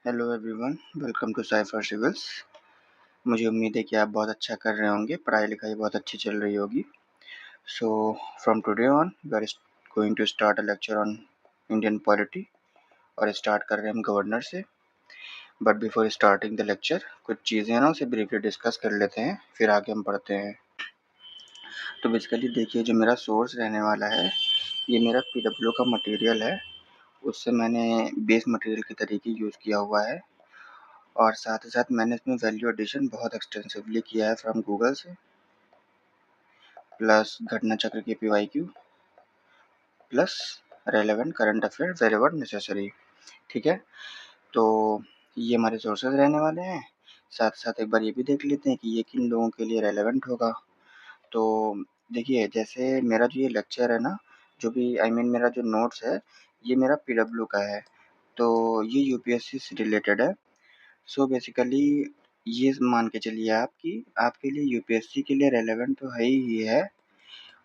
Hello everyone, welcome to Cipher Civils. मुझे उम्मीद है कि आप बहुत अच्छा कर रहे होंगे, पढ़ाई लिखाई बहुत अच्छी चल रही होगी। So from today on we are going to start a lecture on Indian polity और स्टार्ट कर रहे हैं हम गवर्नर से। But before starting the lecture कुछ चीज़ें ना उसे ब्रीफली डिस्कस कर लेते हैं, फिर आगे हम पढ़ते हैं। तो बेसिकली देखिए, जो मेरा सोर्स रहने वाला है ये मेरा PW का मटेरियल है। उससे मैंने बेस मटेरियल के तरीके यूज़ किया हुआ है और साथ ही साथ मैंने इसमें वैल्यू एडिशन बहुत एक्सटेंसिवली किया है फ्रॉम गूगल से, प्लस घटना चक्र के PYQ, plus relevant current affair wherever necessary. ठीक है, तो ये हमारे सोर्सेज रहने वाले हैं। साथ साथ एक बार ये भी देख लेते हैं कि ये किन लोगों के लिए रेलेवेंट होगा। तो देखिए, जैसे मेरा जो ये लेक्चर है ना, जो भी मेरा जो नोट्स है ये मेरा PW का है, तो ये UPSC से रिलेटेड है। सो बेसिकली ये मान के चलिए आप कि आपके लिए यूपीएससी के लिए रेलेवेंट तो है ही है,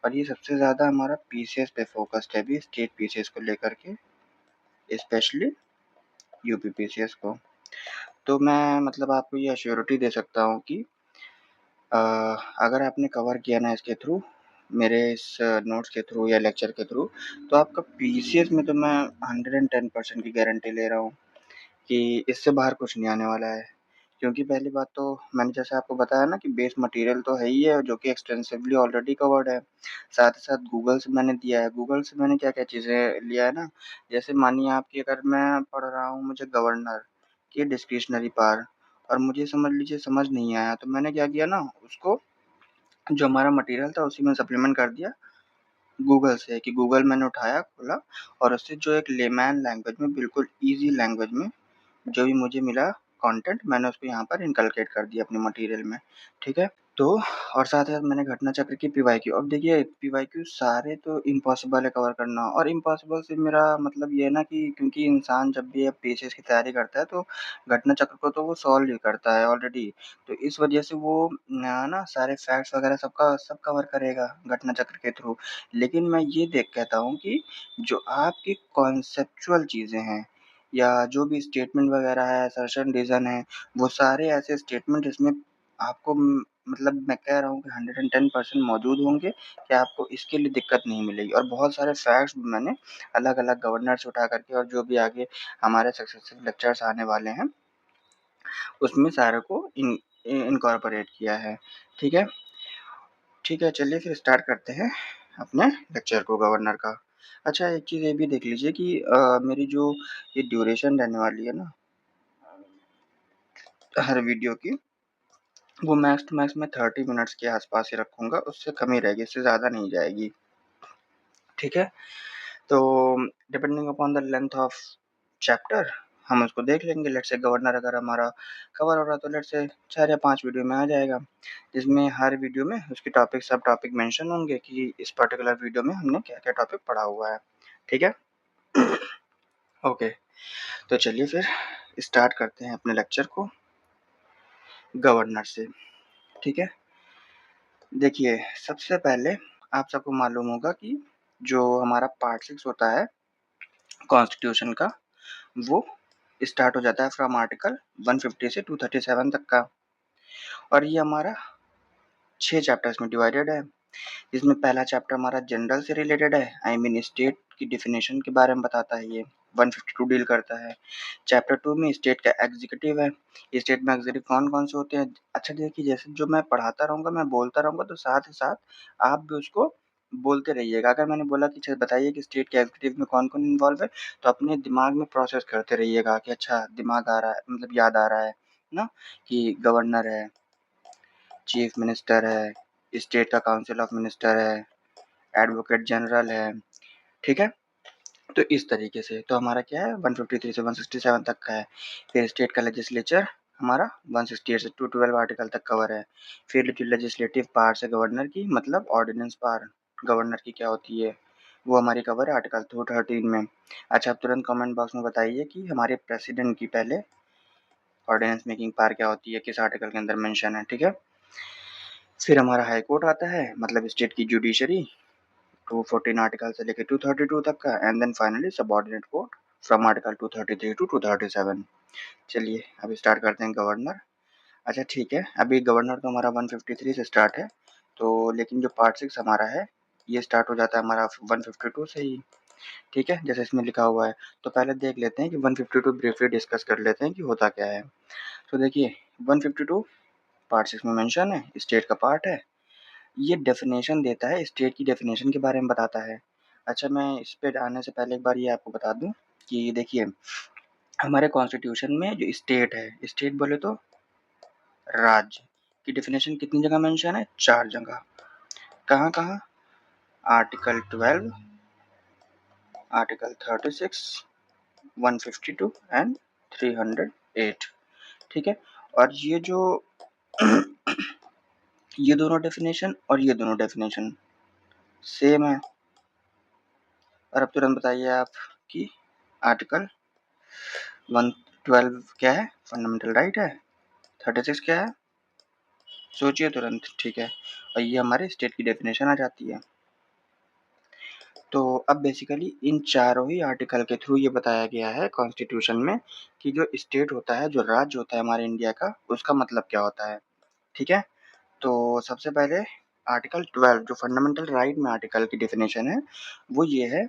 और ये सबसे ज़्यादा हमारा पीसीएस पे फोकस्ड है भी, स्टेट पीसीएस को लेकर के, स्पेशली यूपी पीसीएस को। तो मैं मतलब आपको ये अश्योरिटी दे सकता हूँ कि अगर आपने कवर किया ना इसके थ्रू, मेरे इस नोट्स के थ्रू या लेक्चर के थ्रू, तो आपका पीसीएस में तो मैं 110% की गारंटी ले रहा हूँ कि इससे बाहर कुछ नहीं आने वाला है। क्योंकि पहली बात तो मैंने जैसे आपको बताया ना कि बेस मटेरियल तो है ही है, जो कि एक्सटेंसिवली ऑलरेडी कवर्ड है। साथ ही साथ गूगल से मैंने दिया है। गूगल से मैंने क्या-क्या चीज़ें लिया है ना, जैसे मानिए आपकी, अगर मैं पढ़ रहा हूँ, मुझे गवर्नर की डिस्क्रिशनरी पावर और मुझे समझ लीजिए समझ नहीं आया, तो मैंने क्या किया ना, उसको जो हमारा मटेरियल था उसी में सप्लीमेंट कर दिया गूगल से, कि गूगल मैंने उठाया, खोला और उससे जो एक लेमैन लैंग्वेज में, बिल्कुल ईज़ी लैंग्वेज में जो भी मुझे मिला कंटेंट, मैंने उसको यहाँ पर इनकलकेट कर दिया अपने मटेरियल में। ठीक है? तो और साथ ही साथ मैंने घटना चक्र की PYQ, अब देखिए PYQ सारे तो इम्पॉसिबल है कवर करना, और इम्पॉसिबल से मेरा मतलब ये है ना कि क्योंकि इंसान जब भी अब पीसीएस की तैयारी करता है तो घटना चक्र को तो वो सॉल्व ही करता है ऑलरेडी। तो इस वजह से वो ना सारे फैक्ट्स वगैरह सब कवर करेगा घटना चक्र के थ्रू। लेकिन मैं ये कहता हूँ कि जो आपकी कॉन्सेप्चुअल चीज़ें हैं या जो भी स्टेटमेंट वगैरह है, असर्शन रीज़न है, वो सारे ऐसे स्टेटमेंट इसमें आपको मतलब मैं कह रहा हूँ कि 110% मौजूद होंगे कि आपको इसके लिए दिक्कत नहीं मिलेगी। और बहुत सारे फैक्ट्स भी मैंने अलग-अलग गवर्नर से उठा करके, और जो भी आगे हमारे सक्सेसिव लेक्चर्स आने वाले हैं, उसमें सारे को इनकॉर्पोरेट किया है। ठीक है? ठीक है, चलिए फिर स्टार्ट करते हैं अपने लेक्चर को गवर्नर का। अच्छा, एक चीज़ ये भी देख लीजिए कि मेरी जो ये ड्यूरेशन रहने वाली है ना हर वीडियो की, वो मैक्स टू मैक्स मैं 30 मिनट्स के आसपास ही रखूँगा, उससे कम ही रहेगी, इससे ज़्यादा नहीं जाएगी। ठीक है? तो depending upon the length of chapter हम उसको देख लेंगे। लेट्स से गवर्नर अगर हमारा कवर हो रहा है तो लेट्स से 4 या 5 वीडियो में आ जाएगा, जिसमें हर वीडियो में उसके टॉपिक सब टॉपिक मेंशन होंगे कि इस पर्टिकुलर वीडियो में हमने क्या-क्या टॉपिक पढ़ा हुआ है। ठीक है? ओके, तो चलिए फिर स्टार्ट करते हैं अपने लेक्चर को गवर्नर से। ठीक है? देखिए, सबसे पहले आप सबको मालूम होगा कि जो हमारा पार्ट 6 होता है कॉन्स्टिट्यूशन का, वो स्टार्ट हो जाता है फ्रॉम आर्टिकल 150 से 237 तक का, और ये हमारा 6 चैप्टर्स में डिवाइडेड है। इसमें पहला चैप्टर हमारा जनरल से रिलेटेड है, स्टेट की डेफिनेशन के बारे में बताता है ये, 152 डील करता है। चैप्टर 2 में स्टेट का एग्जीक्यूटिव है, स्टेट में एग्जीक्यूटिव कौन-कौन से होते हैं। अच्छा देखिए, जैसे जो मैं पढ़ाता रहूँगा, मैं बोलता रहूँगा, तो साथ ही साथ आप भी उसको बोलते रहिएगा। अगर मैंने बोला कि बताइए कि स्टेट के एग्जीक्यूटिव में कौन-कौन इन्वॉल्व है, तो अपने दिमाग में प्रोसेस करते रहिएगा कि अच्छा दिमाग आ रहा है, मतलब याद आ रहा है ना, कि गवर्नर है, चीफ मिनिस्टर है, स्टेट का काउंसिल ऑफ मिनिस्टर है, एडवोकेट जनरल है। ठीक है? तो इस तरीके से तो हमारा क्या है, 153 से 167 तक का है। फिर स्टेट का लेजिस्लेचर हमारा 168 से 212 आर्टिकल तक कवर है। फिर जो लेजिस्लेटिव पावर्स है गवर्नर की, मतलब ऑर्डिनेंस पावर गवर्नर की क्या होती है, वो हमारी कवर है आर्टिकल 213 में। अच्छा, आप तुरंत कमेंट बॉक्स में बताइए कि हमारे प्रेसिडेंट की पहले ऑर्डिनेंस मेकिंग पावर क्या होती है, किस आर्टिकल के अंदर मेंशन है। ठीक है? फिर हमारा हाई कोर्ट आता है, मतलब स्टेट की जुडिशरी, 214 आर्टिकल से लेके 232 तक का, and then finally subordinate court from article 233 to 237। चलिए अभी स्टार्ट करते हैं गवर्नर। अच्छा ठीक है, अभी गवर्नर तो हमारा 153 से स्टार्ट है, तो लेकिन जो पार्ट 6 हमारा है ये स्टार्ट हो जाता है हमारा 152 से ही। ठीक है, जैसे इसमें लिखा हुआ है। तो पहले देख लेते हैं कि 152 ब्रीफली डिस्कस कर लेते हैं कि होता क्या है। तो देखिए 152 पार्ट 6 में मेंशन है, स्टेट का पार्ट है। ये डेफिनेशन देता है, स्टेट की डेफिनेशन के बारे में बताता है। अच्छा मैं इस पे आने से पहले एक बार ये आपको बता दूं कि देखिए हमारे कॉन्स्टिट्यूशन में जो स्टेट है, स्टेट बोले तो राज्य की डेफिनेशन कितनी जगह मेंशन है? 4 जगह। कहाँ कहाँ? Article 12, article 36, 152 and 308। ठीक है, और ये जो ये दोनों डेफिनेशन और ये दोनों डेफिनेशन सेम है। और अब तुरंत बताइए आप कि आर्टिकल 112 क्या है? फंडामेंटल राइट है। 36 क्या है? सोचिए तुरंत। ठीक है, और ये हमारे स्टेट की डेफिनेशन आ जाती है। तो अब बेसिकली इन चारों ही आर्टिकल के थ्रू ये बताया गया है कॉन्स्टिट्यूशन में कि जो स्टेट होता है, जो राज्य होता है हमारे इंडिया का, उसका मतलब क्या होता है। ठीक है, तो सबसे पहले आर्टिकल 12 जो फंडामेंटल राइट में आर्टिकल की डेफिनेशन है वो ये है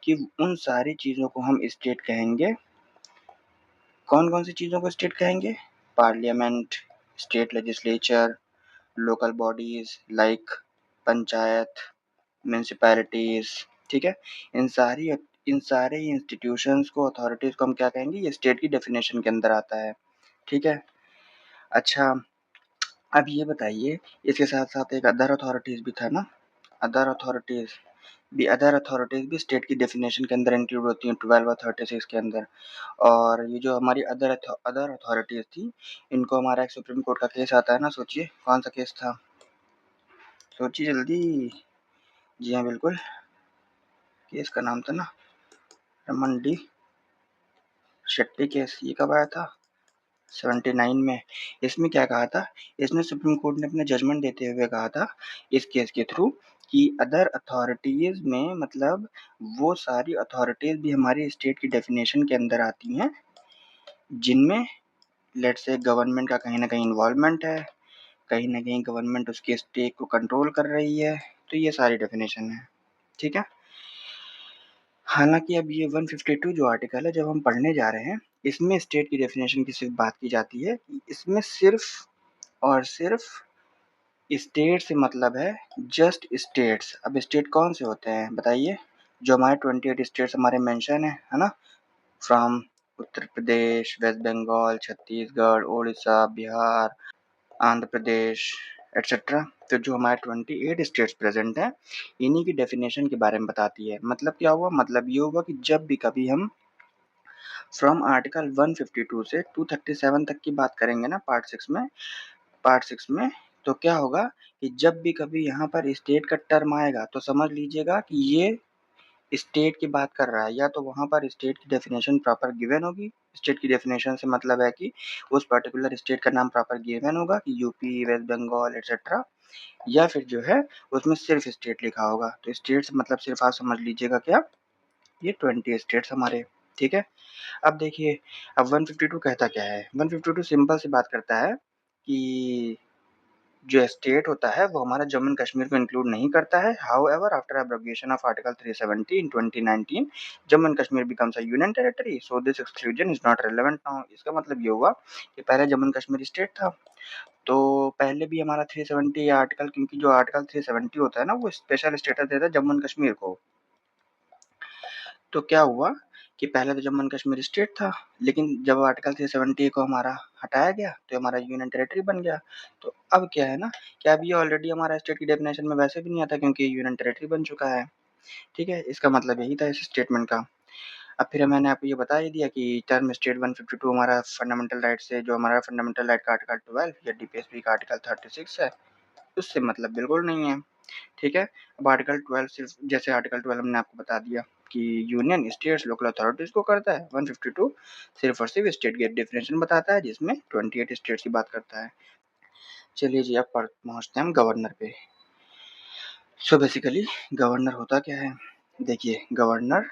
कि उन सारी चीज़ों को हम स्टेट कहेंगे। कौन कौन सी चीज़ों को स्टेट कहेंगे? Parliament, state legislature, local bodies like panchayat, municipalities. ठीक है, इन सारे इंस्टीट्यूशंस को, अथॉरिटीज को हम क्या कहेंगे? ये स्टेट की डेफिनेशन के अंदर आता है। ठीक है, अच्छा अब ये बताइए, इसके साथ साथ एक अदर अथॉरिटीज भी था ना, अदर अथॉरिटीज भी स्टेट की डेफिनेशन के अंदर इंक्लूड होती हैं 12 और 36 के अंदर। और ये जो हमारी अदर अथॉरिटीज थी, इनको हमारा एक सुप्रीम कोर्ट का केस आता है ना, सोचिए कौन सा केस था? सोचिए जल्दी। जी हाँ बिल्कुल, केस का नाम था ना रमन डी शेट्टी केस। ये कब आया था? 79 में। इसमें क्या कहा था? इसमें सुप्रीम कोर्ट ने अपने जजमेंट देते हुए कहा था इस केस के थ्रू कि अदर अथॉरिटीज में मतलब वो सारी अथॉरिटीज भी हमारी स्टेट की डेफिनेशन के अंदर आती हैं जिनमें लेट्स से गवर्नमेंट का कहीं ना कहीं इन्वॉल्वमेंट है, कहीं ना कहीं गवर्नमेंट उसके स्टेट को कंट्रोल कर रही है। तो ये सारी डेफिनेशन है। ठीक है, हालांकि अब ये 152 जो आर्टिकल है जब हम पढ़ने जा रहे हैं, इसमें स्टेट की डेफिनेशन की सिर्फ बात की जाती है कि इसमें सिर्फ और सिर्फ स्टेट से मतलब है, जस्ट स्टेट्स। अब स्टेट कौन से होते हैं बताइए? जो हमारे 28 स्टेट्स हमारे मेंशन है ना, फ्रॉम उत्तर प्रदेश, वेस्ट बंगाल, छत्तीसगढ़, उड़ीसा, बिहार, आंध्र प्रदेश एटसेट्रा। तो जो हमारे 28 स्टेट्स प्रेजेंट हैं, इन्हीं की डेफिनेशन के बारे में बताती है। मतलब क्या हुआ? मतलब ये हुआ कि जब भी कभी हम फ्रॉम आर्टिकल 152 से 237 तक की बात करेंगे ना पार्ट 6 में, तो क्या होगा कि जब भी कभी यहाँ पर स्टेट का टर्म आएगा तो समझ लीजिएगा कि ये स्टेट की बात कर रहा है, या तो वहाँ पर स्टेट की डेफिनेशन प्रॉपर गिवन होगी। स्टेट की डेफिनेशन से मतलब है कि उस पर्टिकुलर स्टेट का नाम प्रॉपर गिवन होगा कि यूपी, वेस्ट बंगाल एटसेट्रा, या फिर जो है उसमें सिर्फ स्टेट लिखा होगा। तो स्टेट मतलब सिर्फ आप समझ लीजिएगा क्या, ये 20 स्टेट्स हमारे। ठीक है, अब देखिए अब 152 कहता क्या है? 152 सिंपल सी बात करता है कि जो स्टेट होता है वो हमारा जम्मू एंड कश्मीर को इंक्लूड नहीं करता है। However after abrogation of article 370 in 2019 Jammu and Kashmir becomes a union territory, so this exclusion is not relevant now. इसका मतलब ये हुआ कि पहले जम्मू एंड कश्मीर स्टेट था, तो पहले भी हमारा 370 आर्टिकल, क्योंकि जो आर्टिकल 370 होता है ना वो स्पेशल स्टेटस देता है जम्मू एंड कश्मीर को। तो क्या हुआ कि पहले तो जम्मू एंड कश्मीर स्टेट था, लेकिन जब आर्टिकल 370 को हमारा हटाया गया तो हमारा यूनियन टेरिटरी बन गया। तो अब क्या है ना कि अब ये ऑलरेडी हमारा स्टेट की डेफिनेशन में वैसे भी नहीं आता क्योंकि यूनियन टेरिटरी बन चुका है। ठीक है, इसका मतलब यही था इस स्टेटमेंट का। अब फिर मैंने आपको ये बता ही दिया कि टर्म स्टेट 152 हमारा फंडामेंटल राइट से, जो हमारा फंडामेंटल राइट का आर्टिकल 12 या डीपीएसपी का आर्टिकल 36 है, उससे मतलब बिल्कुल नहीं है। ठीक है, अब आर्टिकल 12 सिर्फ, जैसे आर्टिकल 12 हमने आपको बता दिया कि यूनियन स्टेट्स लोकल अथॉरिटीज को करता है, 152 सिर्फ और सिर्फ स्टेट की डेफिनेशन बताता है जिसमें 28 स्टेट्स की बात करता है। चलिए जी, अब पहुंचते हैं हम गवर्नर पे। बेसिकली गवर्नर होता क्या है? देखिए गवर्नर,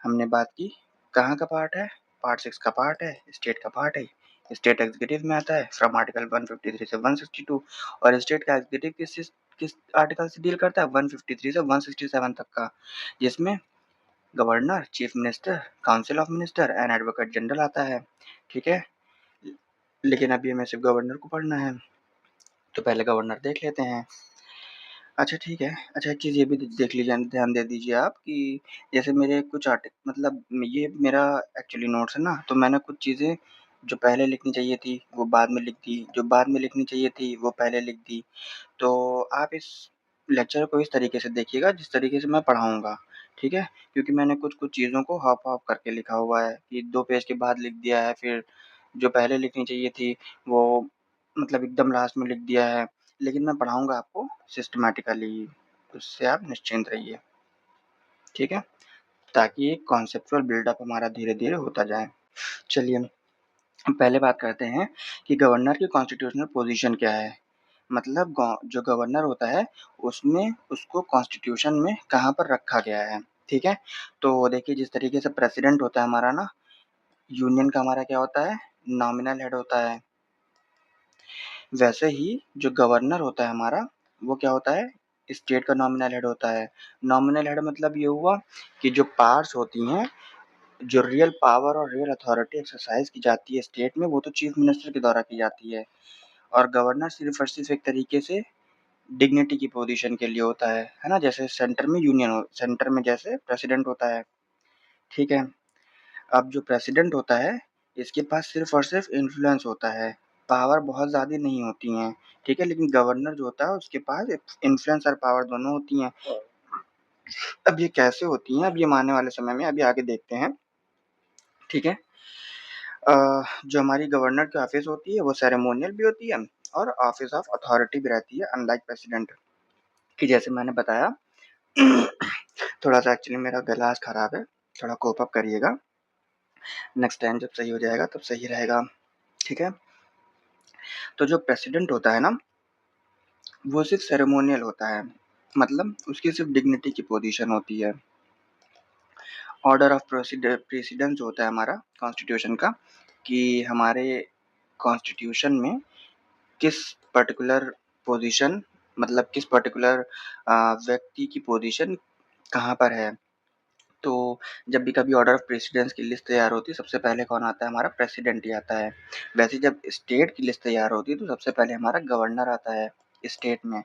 हमने बात की कहाँ का पार्ट है? पार्ट 6 का पार्ट है, स्टेट का पार्ट है। स्टेट एग्जीक्यूटिव में आता है फ्रॉम आर्टिकल 153 से 162 और स्टेट का एग्जीक्यूटिव किस आर्टिकल से डील करता है? 153 से 167 तक का, जिसमें governor, chief minister, council of minister and advocate general आता है। ठीक है, लेकिन अभी हमें सिर्फ गवर्नर को पढ़ना है, तो पहले गवर्नर देख लेते हैं। अच्छा ठीक है। अच्छा एक चीज़ ये भी देख लीजिए, ध्यान दे दीजिए आप कि जैसे मेरे कुछ मतलब ये मेरा एक्चुअली नोट्स है ना, तो मैंने कुछ चीज़ें जो पहले लिखनी चाहिए थी वो बाद में लिख दी, जो बाद में लिखनी चाहिए थी वो पहले लिख दी। तो आप इस लेक्चर को इस तरीके से देखिएगा जिस तरीके से मैं पढ़ाऊँगा, ठीक है? क्योंकि मैंने कुछ-कुछ चीज़ों को हाफ़-हाफ़ करके लिखा हुआ है कि 2 पेज के बाद लिख दिया है, फिर जो पहले लिखनी चाहिए थी वो मतलब एकदम लास्ट में लिख दिया है। लेकिन मैं पढ़ाऊँगा आपको सिस्टमैटिकली, उससे आप निश्चिंत रहिए, ठीक है? ताकि एक कॉन्सेप्चुअल बिल्डअप हमारा धीरे-धीरे होता जाए। चलिए, हम पहले बात करते हैं कि गवर्नर की कॉन्स्टिट्यूशनल पोज़ीशन क्या है? मतलब जो गवर्नर होता है उसमें उसको कॉन्स्टिट्यूशन में कहाँ पर रखा गया है, ठीक है? तो देखिए जिस तरीके से प्रेसिडेंट होता है हमारा ना, यूनियन का हमारा क्या होता है? नॉमिनल हेड होता है। वैसे ही जो गवर्नर होता है हमारा, वो क्या होता है? स्टेट का नॉमिनल हेड होता है। नॉमिनल हेड मतलब ये हुआ कि जो पावर्स होती हैं, जो रियल पावर और रियल अथॉरिटी एक्सरसाइज़ की जाती है स्टेट में, वो तो चीफ मिनिस्टर के द्वारा की जाती है और गवर्नर सिर्फ़ और सिर्फ़ एक तरीके से डिग्निटी की पोज़ीशन के लिए होता है ना? जैसे सेंटर में जैसे प्रेसिडेंट होता है, ठीक है? अब जो प्रेसिडेंट होता है, इसके पास सिर्फ़ और सिर्फ़ इन्फ्लुएंस होता है, पावर बहुत ज़्यादा नहीं होती हैं, ठीक है? लेकिन गवर्नर जो होता है उसके पास इन्फ्लुएंस और पावर दोनों होती हैं। अब ये कैसे होती हैं, अब ये हम आने वाले समय में अभी आगे देखते हैं, ठीक है? जो हमारी गवर्नर की ऑफ़िस होती है, वो सेरेमोनियल भी होती है और ऑफ़िस ऑफ अथॉरिटी भी रहती है अनलाइक प्रेसिडेंट कि जैसे मैंने बताया थोड़ा-सा एक्चुअली मेरा गला आज खराब है, थोड़ा कोप अप करिएगा। नेक्स्ट टाइम जब सही हो जाएगा तब सही रहेगा, ठीक है? तो जो प्रेसिडेंट होता है ना, वो सिर्फ़ सेरेमोनियल होता है, मतलब उसकी सिर्फ़ डिग्निटी की पोज़ीशन होती है। ऑर्डर ऑफ प्रेसिडेंस होता है हमारा कॉन्स्टिट्यूशन का कि हमारे कॉन्स्टिट्यूशन में किस पर्टिकुलर पोज़ीशन मतलब किस पर्टिकुलर व्यक्ति की पोज़ीशन कहाँ पर है। तो जब भी कभी ऑर्डर ऑफ प्रेसिडेंस की लिस्ट तैयार होती है, सबसे पहले कौन आता है? हमारा प्रेसिडेंट ही आता है। वैसे जब स्टेट की लिस्ट तैयार होती है, तो सबसे पहले हमारा गवर्नर आता है स्टेट में,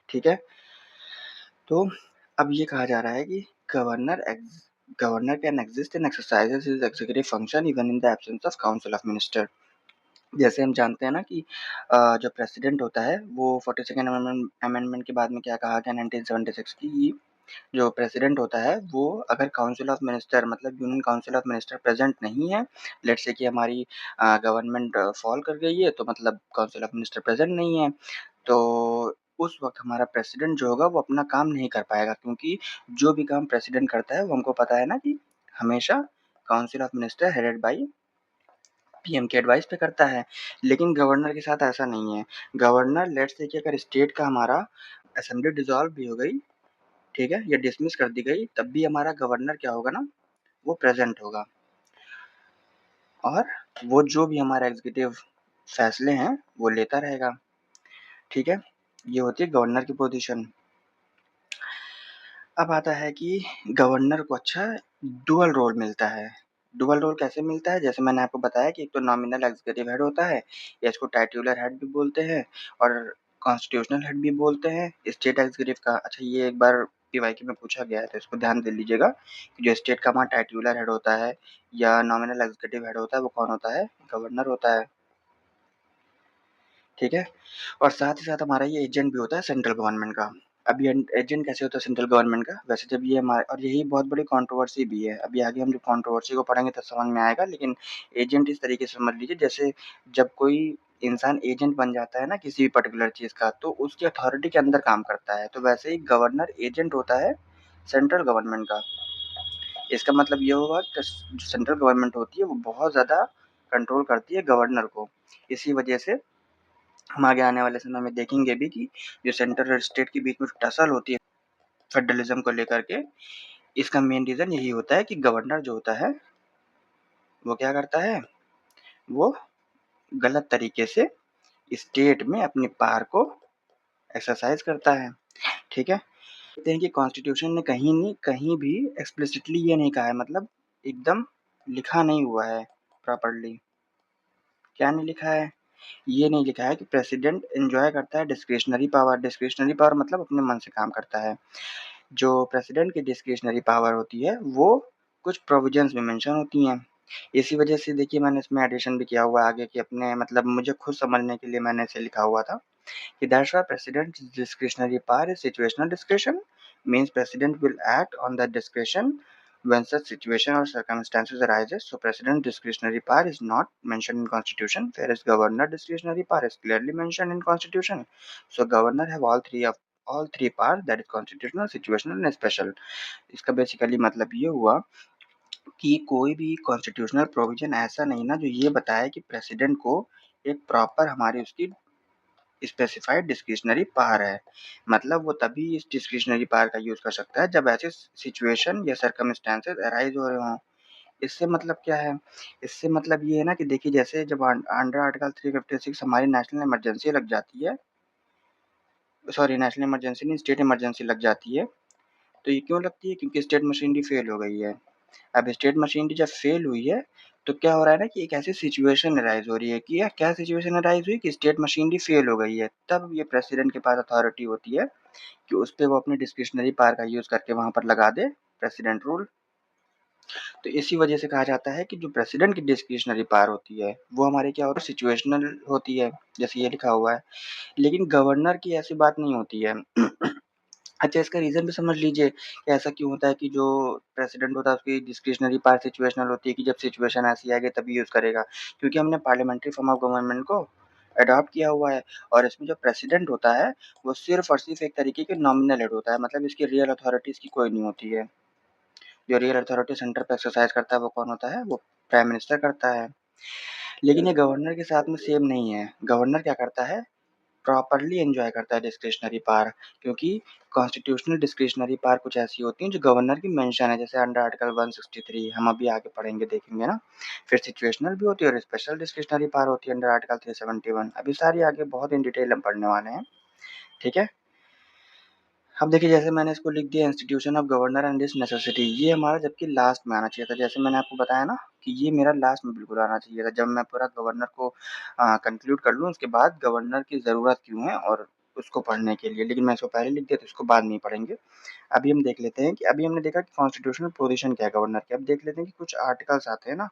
ठीक है? तो अब ये कहा जा रहा है कि governor can exist and exercises his executive function even in the absence of council of minister. जैसे हम जानते हैं ना कि जो प्रेसिडेंट होता है, वो 42nd अमेंडमेंट के बाद में क्या कहा गया 1976 की जो प्रेसिडेंट होता है वो अगर काउंसिल ऑफ मिनिस्टर मतलब union council of minister present नहीं है, लेट्स से कि हमारी गवर्नमेंट फॉल कर गई है तो मतलब काउंसिल ऑफ मिनिस्टर प्रेजेंट नहीं है, तो उस वक़्त हमारा प्रेसिडेंट जो होगा वो अपना काम नहीं कर पाएगा क्योंकि जो भी काम प्रेसिडेंट करता है वो हमको पता है ना कि हमेशा council of minister headed by PM के एडवाइस पे करता है। लेकिन गवर्नर के साथ ऐसा नहीं है। गवर्नर लेट्स से कि अगर स्टेट का हमारा असेंबली डिसॉल्व भी हो गई, ठीक है? या डिसमिस कर दी गई, तब भी हमारा गवर्नर क्या होगा ना, वो प्रेज़ेंट होगा और वो जो भी हमारा एग्ज़ीक्यूटिव फ़ैसले हैं, वो लेता रहेगा, ठीक है? ये होती है गवर्नर की पोज़ीशन। अब आता है कि गवर्नर को अच्छा डुअल रोल मिलता है। डुअल रोल कैसे मिलता है? जैसे मैंने आपको बताया कि एक तो नॉमिनल एग्ज़ीक्यूटिव हेड होता है, या इसको टाइटुलर हेड भी बोलते हैं और कॉन्स्टिट्यूशनल हेड भी बोलते हैं, स्टेट एग्ज़ीक्यूटिव का। अच्छा ये एक बार पीवाईक्यू में पूछा गया है, तो इसको ध्यान दे लीजिएगा कि जो स्टेट का हमारा टाइटुलर हेड होता है या नॉमिनल एग्ज़ीक्यूटिव हेड होता है, वो कौन होता है? गवर्नर होता है, ठीक है? और साथ ही साथ हमारा ये एजेंट भी होता है सेंट्रल गवर्नमेंट का। अब ये एजेंट कैसे होता है सेंट्रल गवर्नमेंट का? वैसे जब ये हमारे और यही बहुत बड़ी कंट्रोवर्सी भी है। अभी आगे हम जब कंट्रोवर्सी को पढ़ेंगे तब समझ में आएगा, लेकिन एजेंट इस तरीके से समझ लीजिए जैसे जब कोई इंसान एजेंट बन जाता है ना किसी भी पर्टिकुलर चीज़ का, तो उसकी अथॉरिटी के अंदर काम करता है। तो वैसे ही गवर्नर एजेंट होता है सेंट्रल गवर्नमेंट का। इसका मतलब ये हुआ कि जो सेंट्रल गवर्नमेंट होती है वो बहुत ज़्यादा कंट्रोल करती है गवर्नर को। इसी वजह से हम आगे आने वाले समय में देखेंगे भी कि जो सेंट्रल और स्टेट के बीच में टसल होती है फेडरलिज्म को लेकर के, इसका मेन रीज़न यही होता है कि गवर्नर जो होता है वो क्या करता है, वो गलत तरीके से स्टेट में अपनी पावर को एक्सरसाइज करता है। ठीक है, देखते हैं कि कॉन्स्टिट्यूशन ने कहीं भी एक्सप्लिसिटली ये नहीं कहा है, मतलब एकदम लिखा नहीं हुआ है प्रॉपर्ली। क्या नहीं लिखा है, ये नहीं लिखा है कि प्रेसिडेंट एंजॉय करता है डिस्क्रिशनरी पावर। डिस्क्रिशनरी पावर मतलब अपने मन से काम करता है। जो प्रेसिडेंट की डिस्क्रिशनरी पावर होती है वो कुछ प्रोविजंस में मेंशन होती हैं। इसी वजह से देखिए मैंने इसमें एडिशन भी किया हुआ है आगे कि अपने मतलब मुझे खुद समझने के लिए मैंने इसे लिखा हुआ था कि that's why president's discretionary power is situational discretion, means president will act on that discretion when such situation or circumstances arises. So president discretionary power is not mentioned in constitution, whereas governor discretionary power is clearly mentioned in constitution. So governor have all three powers, that is constitutional, situational and special. इसका basically मतलब ये हुआ कि कोई भी constitutional provision ऐसा नहीं ना जो ये बताए कि प्रेसिडेंट को एक प्रॉपर हमारी उसकी स्पेसिफाइड डिस्क्रिशनरी पावर है। मतलब वो तभी इस डिस्क्रिशनरी पावर का यूज कर सकता है जब ऐसे सिचुएशन या सर्कमस्टेंसेस अराइज हो रहे हों। इससे मतलब क्या है, इससे मतलब ये है ना कि देखिए जैसे जब अंडर आर्टिकल 356 हमारी नेशनल इमरजेंसी लग जाती है, सॉरी नेशनल इमरजेंसी नहीं स्टेट इमरजेंसी लग जाती है, तो ये क्यों लगती है, क्योंकि स्टेट मशीनरी फेल हो गई है। अब स्टेट मशीनरी जब फेल हुई है तो क्या हो रहा है ना कि एक ऐसी सिचुएशन अराइज हो रही है कि यार क्या सिचुएशन अराइज हुई कि स्टेट मशीनरी फेल हो गई है, तब ये प्रेसिडेंट के पास अथॉरिटी होती है कि उस पे वो अपनी डिस्क्रिशनरी पावर का यूज करके वहां पर लगा दे प्रेसिडेंट रूल। तो इसी वजह से कहा जाता है कि जो प्रेसिडेंट की डिस्क्रिशनरी पावर होती है वो हमारे क्या होता है सिचुएशनल होती है, जैसे ये लिखा हुआ है। लेकिन गवर्नर की ऐसी बात नहीं होती है। अच्छा इसका रीज़न भी समझ लीजिए कि ऐसा क्यों होता है कि जो प्रेसिडेंट होता है उसकी डिस्क्रिशनरी पावर सिचुएशनल होती है कि जब सिचुएशन ऐसी आएगी तभी यूज़ करेगा। क्योंकि हमने पार्लियामेंट्री फॉर्म ऑफ गवर्नमेंट को अडॉप्ट किया हुआ है और इसमें जो प्रेसिडेंट होता है वो सिर्फ़ और सिर्फ़ एक तरीके के नॉमिनल हेड होता है, मतलब इसकी रियल अथॉरिटी इसकी कोई नहीं होती है। जो रियल अथॉरिटी सेंटर पे एक्सरसाइज़ करता है वो कौन होता है? वो प्राइम मिनिस्टर करता है। लेकिन ये गवर्नर के साथ में सेम नहीं है। गवर्नर क्या करता है प्रॉपरली एन्जॉय करता है डिस्क्रिशनरी पावर, क्योंकि कॉन्स्टिट्यूशनल डिस्क्रिशनरी पावर कुछ ऐसी होती हैं जो गवर्नर की मेंशन है, जैसे अंडर आर्टिकल 163 हम अभी आगे पढ़ेंगे देखेंगे ना। फिर सिचुएशनल भी होती है और स्पेशल डिस्क्रिशनरी पावर होती है अंडर आर्टिकल 371। अभी सारी आगे बहुत इन डिटेल हम पढ़ने वाले हैं। ठीक है, अब देखिए जैसे मैंने इसको लिख दिया institution of governor and this necessity, ये हमारा जबकि लास्ट में आना चाहिए था। जैसे मैंने आपको बताया ना कि ये मेरा लास्ट में बिल्कुल आना चाहिए था, जब मैं पूरा गवर्नर को कंक्लूड कर लूँ उसके बाद गवर्नर की ज़रूरत क्यों है और उसको पढ़ने के लिए, लेकिन मैं इसको पहले लिख दिया तो इसको बाद में ही पढ़ेंगे। अभी हम देख लेते हैं कि अभी हमने देखा कि कॉन्स्टिट्यूशनल पोजीशन क्या है गवर्नर की। अब देख लेते हैं कि कुछ आर्टिकल्स आते हैं ना,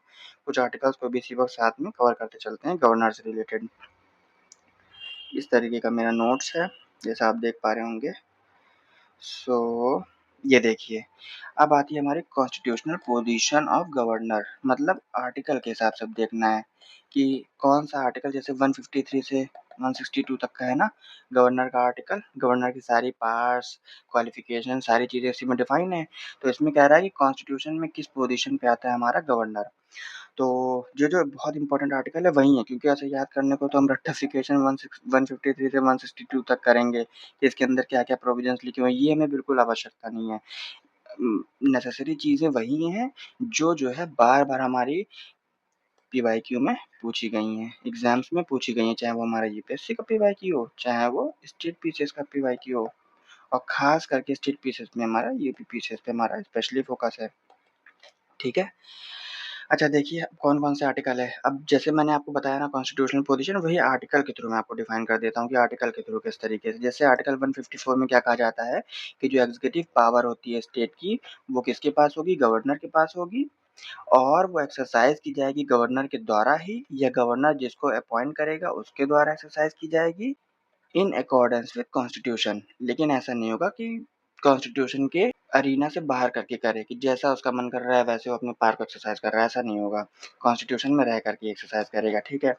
कुछ आर्टिकल्स को भी इसी वक्त साथ में कवर करते चलते हैं गवर्नर से रिलेटेड। इस तरीके का मेरा नोट्स है जैसा आप देख पा रहे होंगे। सो ये देखिए, अब आती है हमारी कॉन्स्टिट्यूशनल पोजीशन ऑफ गवर्नर, मतलब आर्टिकल के हिसाब से अब देखना है कि कौन सा आर्टिकल, जैसे 153 से 162 तक का है ना गवर्नर का आर्टिकल, गवर्नर की सारी पावर्स, क्वालिफिकेशन सारी चीज़ें इसी में डिफाइन है। तो इसमें कह रहा है कि कॉन्स्टिट्यूशन में किस पोजीशन पे आता है हमारा गवर्नर। तो जो बहुत इंपॉर्टेंट आर्टिकल है वही है, क्योंकि ऐसे याद करने को तो हम रट्टाफिकेशन 153 से 162 तक करेंगे कि इसके अंदर क्या-क्या प्रोविजंस लिखे हुए हैं, ये हमें बिल्कुल आवश्यकता नहीं है। नेसेसरी चीज़ें वही हैं जो है बार-बार हमारी पीवाईक्यू में पूछी गई हैं, एग्ज़ाम्स में पूछी गई हैं, चाहे वो हमारा यूपीएससी का पीवाईक्यू हो, चाहे वो स्टेट पीसीएस का पीवाईक्यू हो, और ख़ास करके स्टेट पीसीएस में हमारा यूपी पीसीएस पे हमारा स्पेशली फ़ोकस है। ठीक है? अच्छा देखिए कौन-कौन से आर्टिकल है। अब जैसे मैंने आपको बताया ना कॉन्स्टिट्यूशनल पोजीशन वही आर्टिकल के थ्रू मैं आपको डिफाइन कर देता हूँ कि आर्टिकल के थ्रू किस तरीके से। जैसे आर्टिकल 154 में क्या कहा जाता है कि जो एग्ज़ीक्यूटिव पावर होती है स्टेट की वो किसके पास होगी? गवर्नर के पास होगी और वो एक्सरसाइज़ की जाएगी गवर्नर के द्वारा ही या गवर्नर जिसको अपॉइंट करेगा उसके द्वारा एक्सरसाइज़ की जाएगी इन अकॉर्डेंस विद कॉन्स्टिट्यूशन। लेकिन ऐसा नहीं होगा कि कॉन्स्टिट्यूशन के अरीना से बाहर करके करे कि जैसा उसका मन कर रहा है वैसे वो अपने पावर को एक्सरसाइज कर रहा है, ऐसा नहीं होगा। कॉन्स्टिट्यूशन में रह करके एक्सरसाइज करेगा, ठीक है।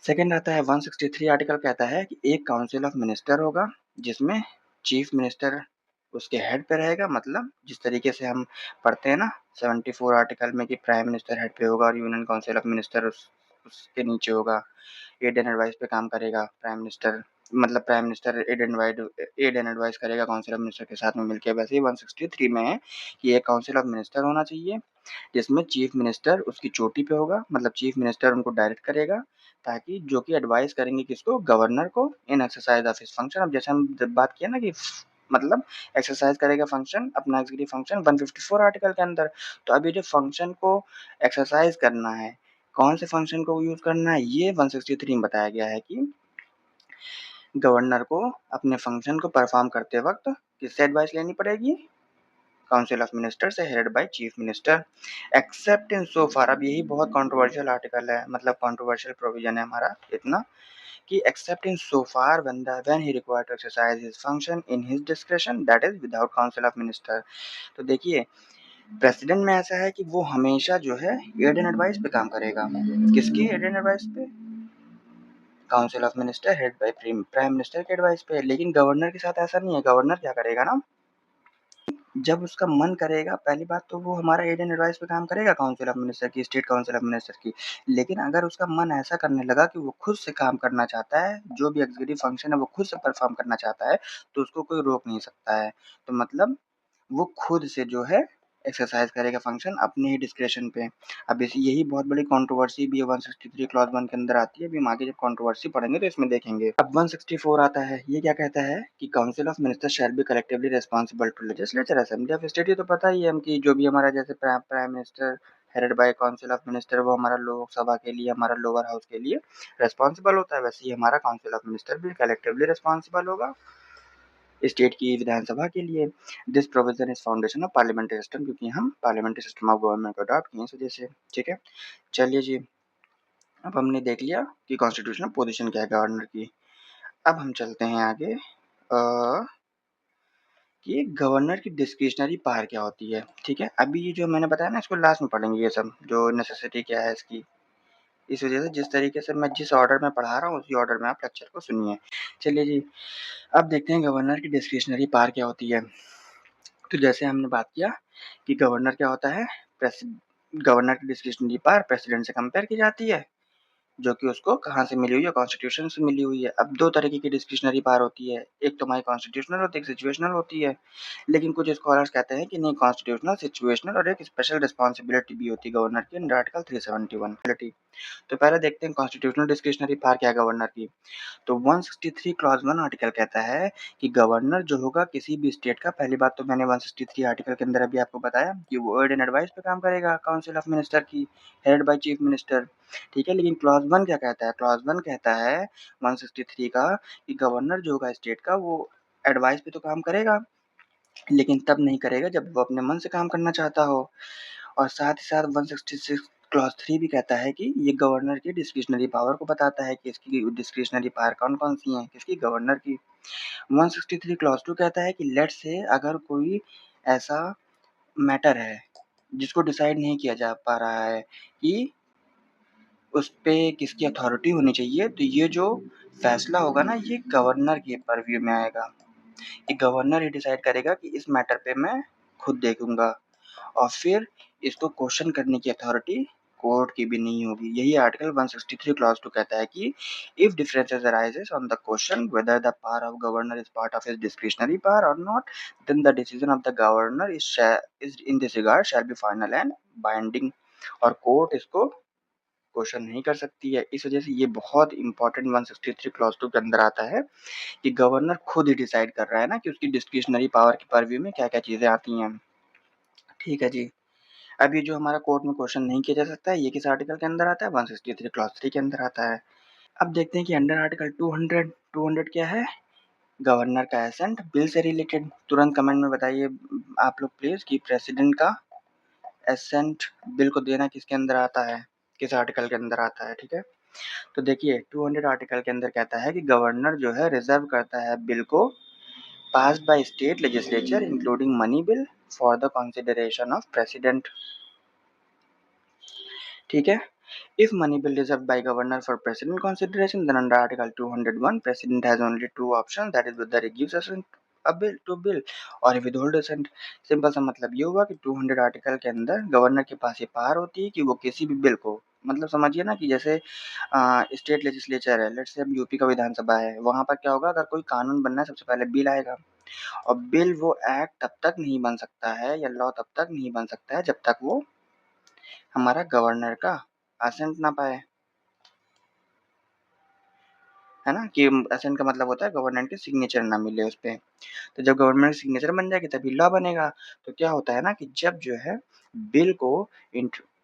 सेकंड आता है 163 आर्टिकल कहता है कि एक काउंसिल ऑफ मिनिस्टर होगा जिसमें चीफ मिनिस्टर उसके हेड पे रहेगा, मतलब जिस तरीके से हम पढ़ते हैं ना 74 आर्टिकल में कि प्राइम मिनिस्टर हेड पे होगा और यूनियन काउंसिल ऑफ मिनिस्टर उसके नीचे होगा। एड एंड एडवाइस पे काम करेगा प्राइम मिनिस्टर, मतलब prime minister aid and advice करेगा काउंसिल ऑफ मिनिस्टर के साथ में मिलकर। वैसे ही 163 में है कि एक काउंसिल ऑफ मिनिस्टर होना चाहिए जिसमें चीफ मिनिस्टर उसकी चोटी पे होगा, मतलब चीफ मिनिस्टर उनको डायरेक्ट करेगा, ताकि जो कि एडवाइस करेंगे किसको, गवर्नर को, इन एक्सरसाइज ऑफ हिज फंक्शन। अब जैसे हम बात किया ना कि मतलब एक्सरसाइज करेगा फंक्शन, अपना एग्जीक्यूटिव फंक्शन 154 आर्टिकल के अंदर। तो अभी जो फंक्शन को एक्सरसाइज करना है, कौन से फंक्शन को यूज करना है, ये 163 में बताया गया है कि गवर्नर को अपने फंक्शन को परफॉर्म करते वक्त किससे एडवाइस लेनी पड़ेगी, काउंसिल ऑफ मिनिस्टर से headed by chief minister, except in so far. अब यही बहुत कंट्रोवर्शियल आर्टिकल है, मतलब कंट्रोवर्शियल प्रोविजन है हमारा इतना कि except in so far when he required to exercise his function in his discretion that is without council of minister. तो देखिए प्रेसिडेंट में ऐसा है कि वो हमेशा जो है एड एंड एडवाइस पे काम करेगा। किसकी एड एंड एडवाइस पे, council of minister head by prime minister के एडवाइस पे। लेकिन गवर्नर के साथ ऐसा नहीं है, गवर्नर क्या करेगा ना, जब उसका मन करेगा, पहली बात तो वो हमारा एड एंड एडवाइस पे काम करेगा काउंसिल ऑफ मिनिस्टर की, स्टेट काउंसिल ऑफ मिनिस्टर की। लेकिन अगर उसका मन ऐसा करने लगा कि वो खुद से काम करना चाहता है, जो भी एग्जीक्यूटिव फंक्शन है वो खुद से परफॉर्म करना चाहता है, तो उसको कोई रोक नहीं सकता है। तो मतलब वो खुद से जो है एक्सरसाइज करेगा फंक्शन अपने ही डिस्क्रेशन पे। अब यही बहुत बड़ी कंट्रोवर्सी भी है 163 क्लॉज 1 के अंदर आती है। अभी हम आगे जब कंट्रोवर्सी पढ़ेंगे तो इसमें देखेंगे। अब 164 आता है, ये क्या कहता है कि council of minister shall be collectively responsible to legislature assembly of state. ये तो पता ही है हम कि जो भी हमारा जैसे prime minister headed by council of minister, वो हमारा लोकसभा के लिए, हमारा लोअर हाउस के लिए रिस्पॉन्सिबल होता है, वैसे ही हमारा काउंसिल ऑफ मिनिस्टर भी कलेक्टिवली रिस्पॉन्सिबल होगा स्टेट की विधानसभा के लिए। This provision is foundation of parliamentary system, क्योंकि हम पार्लियामेंट्री सिस्टम ऑफ गवर्नमेंट को अडॉप्ट किए इस वजह से। ठीक है, चलिए जी, अब हमने देख लिया कि कॉन्स्टिट्यूशनल पोजीशन क्या है गवर्नर की। अब हम चलते हैं आगे कि गवर्नर की डिस्क्रिशनरी पावर क्या होती है। ठीक है, अभी ये जो मैंने बताया ना, इसको लास्ट में पढ़ेंगे ये सब, जो नेसेसिटी क्या है इसकी। इस वजह से जिस तरीके से मैं जिस ऑर्डर में पढ़ा रहा हूँ उसी ऑर्डर में आप लेक्चर को सुनिए। चलिए जी, अब देखते हैं गवर्नर की डिस्क्रिशनरी पावर क्या होती है। तो जैसे हमने बात किया कि गवर्नर क्या होता है, गवर्नर की डिस्क्रिशनरी पावर प्रेसिडेंट से कंपेयर की जाती है, जो कि उसको कहाँ से मिली हुई है, कॉन्स्टिट्यूशन से मिली हुई है। अब दो तरीके की डिस्क्रिशनरी पावर होती है, एक तो हमारी कॉन्स्टिट्यूशनल होती है, एक सिचुएशनल होती है। लेकिन कुछ स्कॉलर्स कहते हैं कि नहीं, कॉन्स्टिट्यूशनल, सिचुएशनल और एक स्पेशल रिस्पॉन्सिबिलिटी भी होती है गवर्नर की अंडर आर्टिकल 371। तो पहले देखते हैं कॉन्स्टिट्यूशनल डिस्क्रिशनरी पावर क्या है गवर्नर की। तो 163 क्लॉज 1 आर्टिकल कहता है कि गवर्नर जो होगा किसी भी स्टेट का, पहली बात तो मैंने 163 आर्टिकल के अंदर अभी आपको बताया कि वो एड एंड एडवाइस पे काम करेगा काउंसिल ऑफ मिनिस्टर की, हेडेड बाय चीफ मिनिस्टर। ठीक है, लेकिन क्लॉज 1 क्या कहता है, क्लॉज 1 कहता है 163 का कि गवर्नर जो होगा स्टेट का वो एडवाइस पे तो काम करेगा, लेकिन तब नहीं करेगा जब वो अपने मन से काम करना चाहता हो। और साथ ही साथ 166 क्लॉज 3 भी कहता है कि ये गवर्नर की डिस्क्रिशनरी पावर को बताता है कि इसकी डिस्क्रिशनरी पावर कौन कौन सी हैं, किसकी, गवर्नर की। 163 क्लॉज 2 कहता है कि लेट्स से अगर कोई ऐसा मैटर है जिसको डिसाइड नहीं किया जा पा रहा है कि उस पे किसकी अथॉरिटी होनी चाहिए, तो ये जो फैसला होगा ना, ये गवर्नर के परव्यू में आएगा कि गवर्नर ही डिसाइड करेगा कि इस मैटर पे मैं खुद देखूंगा, और फिर इसको क्वेश्चन करने की अथॉरिटी कोर्ट की भी नहीं होगी। यही आर्टिकल 163 क्लॉज 2 कहता है कि if differences arises on the question whether the power of governor is part of his discretionary power और not, then the decision of the governor is in this regard shall be final and binding, और court इसको question नहीं कर सकती है। इस वजह से ये बहुत इंपॉर्टेंट 163 क्लॉज 2 के अंदर आता है कि गवर्नर खुद ही डिसाइड कर रहा है ना कि उसकी डिस्क्रिशनरी पावर की परव्यू में क्या क्या चीजें आती हैं। ठीक है जी, अब ये जो हमारा कोर्ट में क्वेश्चन नहीं किया जा सकता है, ये किस आर्टिकल के अंदर आता है, 163 क्लॉज 3 के अंदर आता है। अब देखते हैं कि अंडर आर्टिकल 200 क्या है, गवर्नर का एसेंट बिल से रिलेटेड। तुरंत कमेंट में बताइए आप लोग प्लीज कि प्रेसिडेंट का एसेंट बिल को देना किसके अंदर आता है, किस आर्टिकल के अंदर आता है। ठीक है, तो देखिए 200 आर्टिकल के अंदर कहता है कि गवर्नर जो है रिजर्व करता है बिल को pass by state legislature including money bill for the consideration of president. ठीक है, if money bill reserved by governor for president consideration, then under article 201 president has only two options, that is whether he gives assent a bill to bill और withhold assent। Simple सा मतलब ये हुआ कि 200 article के अंदर governor के पास ये पावर होती है कि वो किसी भी बिल को मतलब समझिए ना कि जैसे स्टेट लेजिस्लेचर है, लेट्स से अब यूपी का विधानसभा है, वहाँ पर क्या होगा, अगर कोई कानून बनना है सबसे पहले बिल आएगा, और बिल वो एक्ट तब तक नहीं बन सकता है या लॉ तब तक नहीं बन सकता है जब तक वो हमारा गवर्नर का असेंट ना पाए, है ना, कि असेंट का मतलब होता है गवर्नर के सिग्नेचर ना मिले उस पे। तो जब गवर्नमेंट सिग्नेचर बन जाएगी तभी लॉ बनेगा। तो क्या होता है ना कि जब जो है बिल को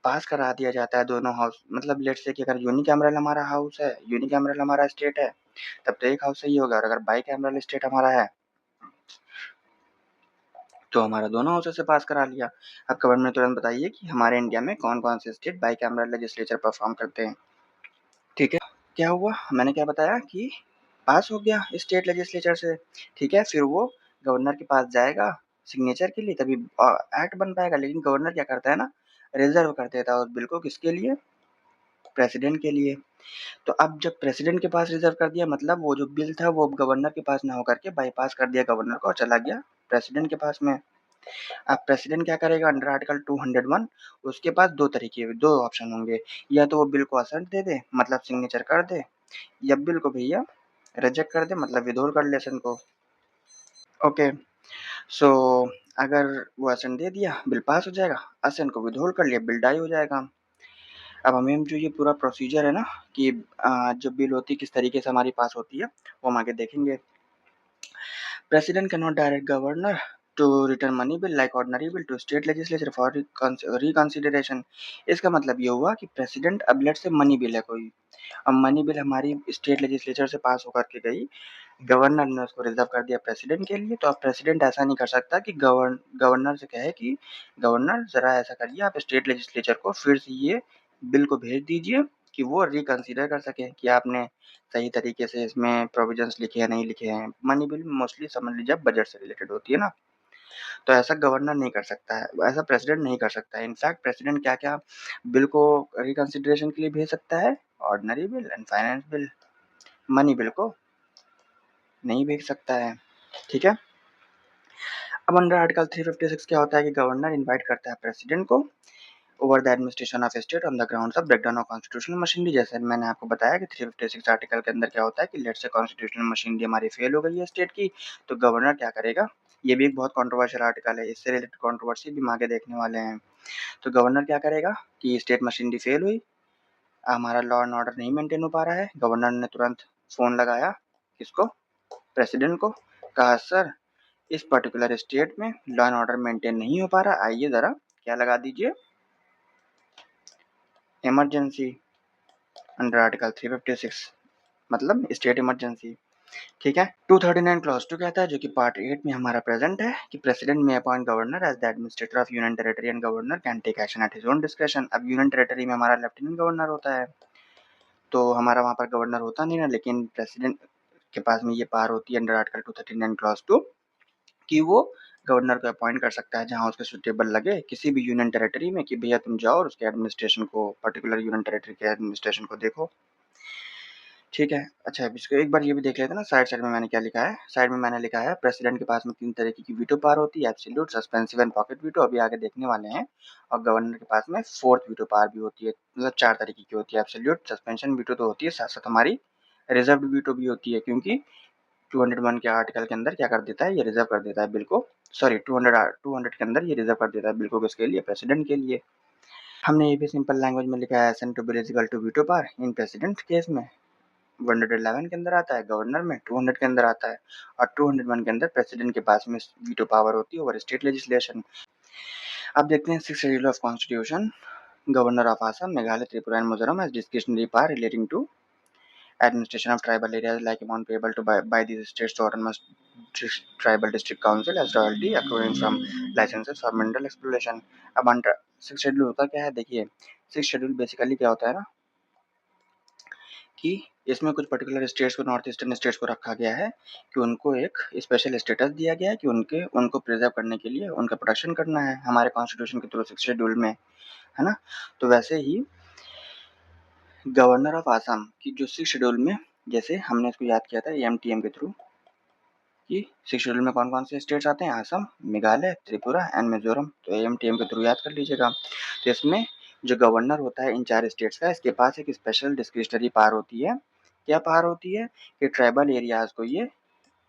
पास करा दिया जाता है दोनों हाउस, मतलब लेट्स से कि अगर यूनिकैमरल हमारा हाउस है, यूनिकैमरल हमारा स्टेट है, तब तो एक हाउस सही होगा, और अगर बाइकैमरल स्टेट हमारा है तो हमारा दोनों हाउस से पास करा लिया। अब गवर्नमेंट तुरंत बताइए कि हमारे इंडिया में कौन कौन से स्टेट बाइकैमरल लेजिस्लेचर परफॉर्म करते हैं। ठीक है, क्या हुआ, मैंने क्या बताया कि पास हो गया स्टेट लेजिस्लेचर से। ठीक है, फिर वो गवर्नर के पास जाएगा सिग्नेचर के लिए, तभी एक्ट बन पाएगा। लेकिन गवर्नर क्या करता है ना, रिजर्व कर देता है उस बिल को, किसके लिए, प्रेसिडेंट के लिए। तो अब जब प्रेसिडेंट के पास रिजर्व कर दिया, मतलब वो जो बिल था वो गवर्नर के पास ना होकर के बाईपास कर दिया गवर्नर को और चला गया प्रेसिडेंट के पास में। अब प्रेसिडेंट क्या करेगा, अंडर आर्टिकल 201 उसके पास दो ऑप्शन होंगे, या तो वो बिल को असेंट दे दे, मतलब सिग्नेचर कर दे, या बिल को भैया रिजेक्ट कर दे, मतलब विथहोल्ड कर ले असेंट को। ओके, सो अगर वो असेंट दे दिया बिल पास हो जाएगा, असेंट को विथहोल्ड कर लिया बिल डाई हो जाएगा। अब हमें जो ये पूरा प्रोसीजर है ना कि जो बिल होती है किस तरीके से हमारी पास होती है वो हम आगे देखेंगे। President cannot direct governor to return money bill like ordinary bill to state legislature for reconsideration। इसका मतलब ये हुआ कि प्रेसिडेंट, अब लेट से मनी बिल है कोई, अब मनी बिल हमारी स्टेट लेजिस्लेचर से पास होकर के गई, गवर्नर ने उसको रिजर्व कर दिया प्रेसिडेंट के लिए, तो अब प्रेसिडेंट ऐसा नहीं कर सकता कि गवर्नर से कहे कि गवर्नर जरा ऐसा करिए, आप स्टेट लेजिस्लेचर को फिर से ये बिल को भेज दीजिए कि वो रिकंसीडर कर सके कि आपने सही तरीके से इसमें प्रोविजंस लिखे हैं नहीं लिखे हैं। मनी बिल मोस्टली समझ लीजिए बजट से रिलेटेड होती है ना, तो ऐसा गवर्नर नहीं कर सकता है, ऐसा प्रेसिडेंट नहीं कर सकता है। इनफैक्ट प्रेसिडेंट क्या क्या बिल को रिकंसिडरेशन के लिए भेज सकता है, ordinary bill and finance bill, money bill को नहीं भेज सकता है। ठीक है, अब अंडर आर्टिकल 356 क्या होता है कि गवर्नर इनवाइट करता है प्रेसिडेंट को over the administration of state on the grounds of breakdown of constitutional machinery. जैसे मैंने आपको बताया कि 356 आर्टिकल के अंदर क्या होता है कि लेट से कॉन्स्टिट्यूशनल मशीनरी हमारी फेल हो गई है स्टेट की, तो गवर्नर क्या करेगा, ये भी एक बहुत कंट्रोवर्शियल आर्टिकल है, इससे रिलेटेड कंट्रोवर्सी भी हम आगे देखने वाले हैं। तो गवर्नर क्या करेगा कि स्टेट मशीनरी फेल हुई, हमारा लॉ एंड ऑर्डर नहीं मेंटेन हो पा रहा है, गवर्नर ने तुरंत फोन लगाया किसको, प्रेसिडेंट को, कहा सर इस पर्टिकुलर स्टेट में लॉ एंड ऑर्डर मेंटेन नहीं हो पा रहा, आइए जरा क्या लगा दीजिए, इमरजेंसी अंडर आर्टिकल 356, मतलब स्टेट इमरजेंसी। ठीक है, 239 क्लॉज 2 कहता है, जो कि पार्ट 8 में हमारा प्रेजेंट है, कि प्रेसिडेंट में appoint governor as the administrator of union territory and governor can take action at his own discretion. अब यूनियन टेरिटरी में हमारा लेफ्टिनेंट गवर्नर होता है, तो हमारा वहाँ पर गवर्नर होता नहीं ना, लेकिन प्रेसिडेंट के पास में ये पावर होती है अंडर आर्टिकल 239 क्लॉज 2 कि वो गवर्नर को अपॉइंट कर सकता है जहाँ उसके सुटेबल लगे किसी भी यूनियन टेरिटरी में, कि भैया तुम जाओ और उसके एडमिनिस्ट्रेशन को, पर्टिकुलर यूनियन टेरिटरी के एडमिनिस्ट्रेशन को देखो। ठीक है, अच्छा इसको एक बार ये भी देख लेते हैं ना, साइड साइड में मैंने क्या लिखा है, साइड में मैंने लिखा है प्रेसिडेंट के पास में 3 तरीके की वीटो पावर होती है, absolute, suspensive and pocket veto, अभी आगे देखने वाले हैं। और गवर्नर के पास में 4th वीटो पावर भी होती है, मतलब 4 तरीके की होती है, एब्सोल्यूट, सस्पेंशन वीटो तो होती है, साथ साथ हमारी रिजर्व वीटो भी होती है, क्योंकि 201 के आर्टिकल के अंदर क्या कर देता है, ये रिजर्व कर देता है बिल को, सॉरी 200 के अंदर ये रिजर्व कर देता है बिल को, किसके लिए, प्रेसिडेंट के लिए। हमने ये भी सिंपल लैंग्वेज में लिखा है, assent to bill is equal to veto power in president case में 111 के अंदर आता है, गवर्नर में 200 के अंदर आता है, और 201 के अंदर प्रेसिडेंट के पास में वीटो पावर होती है ओवर स्टेट लेजिस्लेशन। अब देखते हैं 6th schedule of constitution, governor of Assam, Meghalaya, Tripura and Mizoram has discretionary power relating to administration of tribal areas like amount payable to by these states to autonomous tribal district council as royalty accruing from licenses for mineral exploration। अब under 6th schedule होता क्या है, देखिए 6th schedule basically क्या होता है ना कि इसमें कुछ पर्टिकुलर स्टेट्स को, नॉर्थ ईस्टर्न स्टेट्स को रखा गया है कि उनको एक स्पेशल स्टेटस दिया गया है कि उनको प्रिजर्व करने के लिए उनका प्रोटेक्शन करना है हमारे कॉन्स्टिट्यूशन के थ्रू 6th शेड्यूल में, है ना। तो वैसे ही गवर्नर ऑफ आसाम की जो 6th शेड्यूल में, जैसे हमने इसको याद किया था एमटीएम के थ्रू कि 6th शेड्यूल में कौन कौन से स्टेट्स आते हैं, असम, मेघालय, त्रिपुरा एंड मिजोरम, तो एमटीएम के थ्रू याद कर लीजिएगा। तो इसमें जो गवर्नर होता है इन 4 स्टेट्स का, इसके पास एक स्पेशल डिस्क्रिशनरी पावर होती है। क्या पावर होती है? कि ट्राइबल एरियाज़ को ये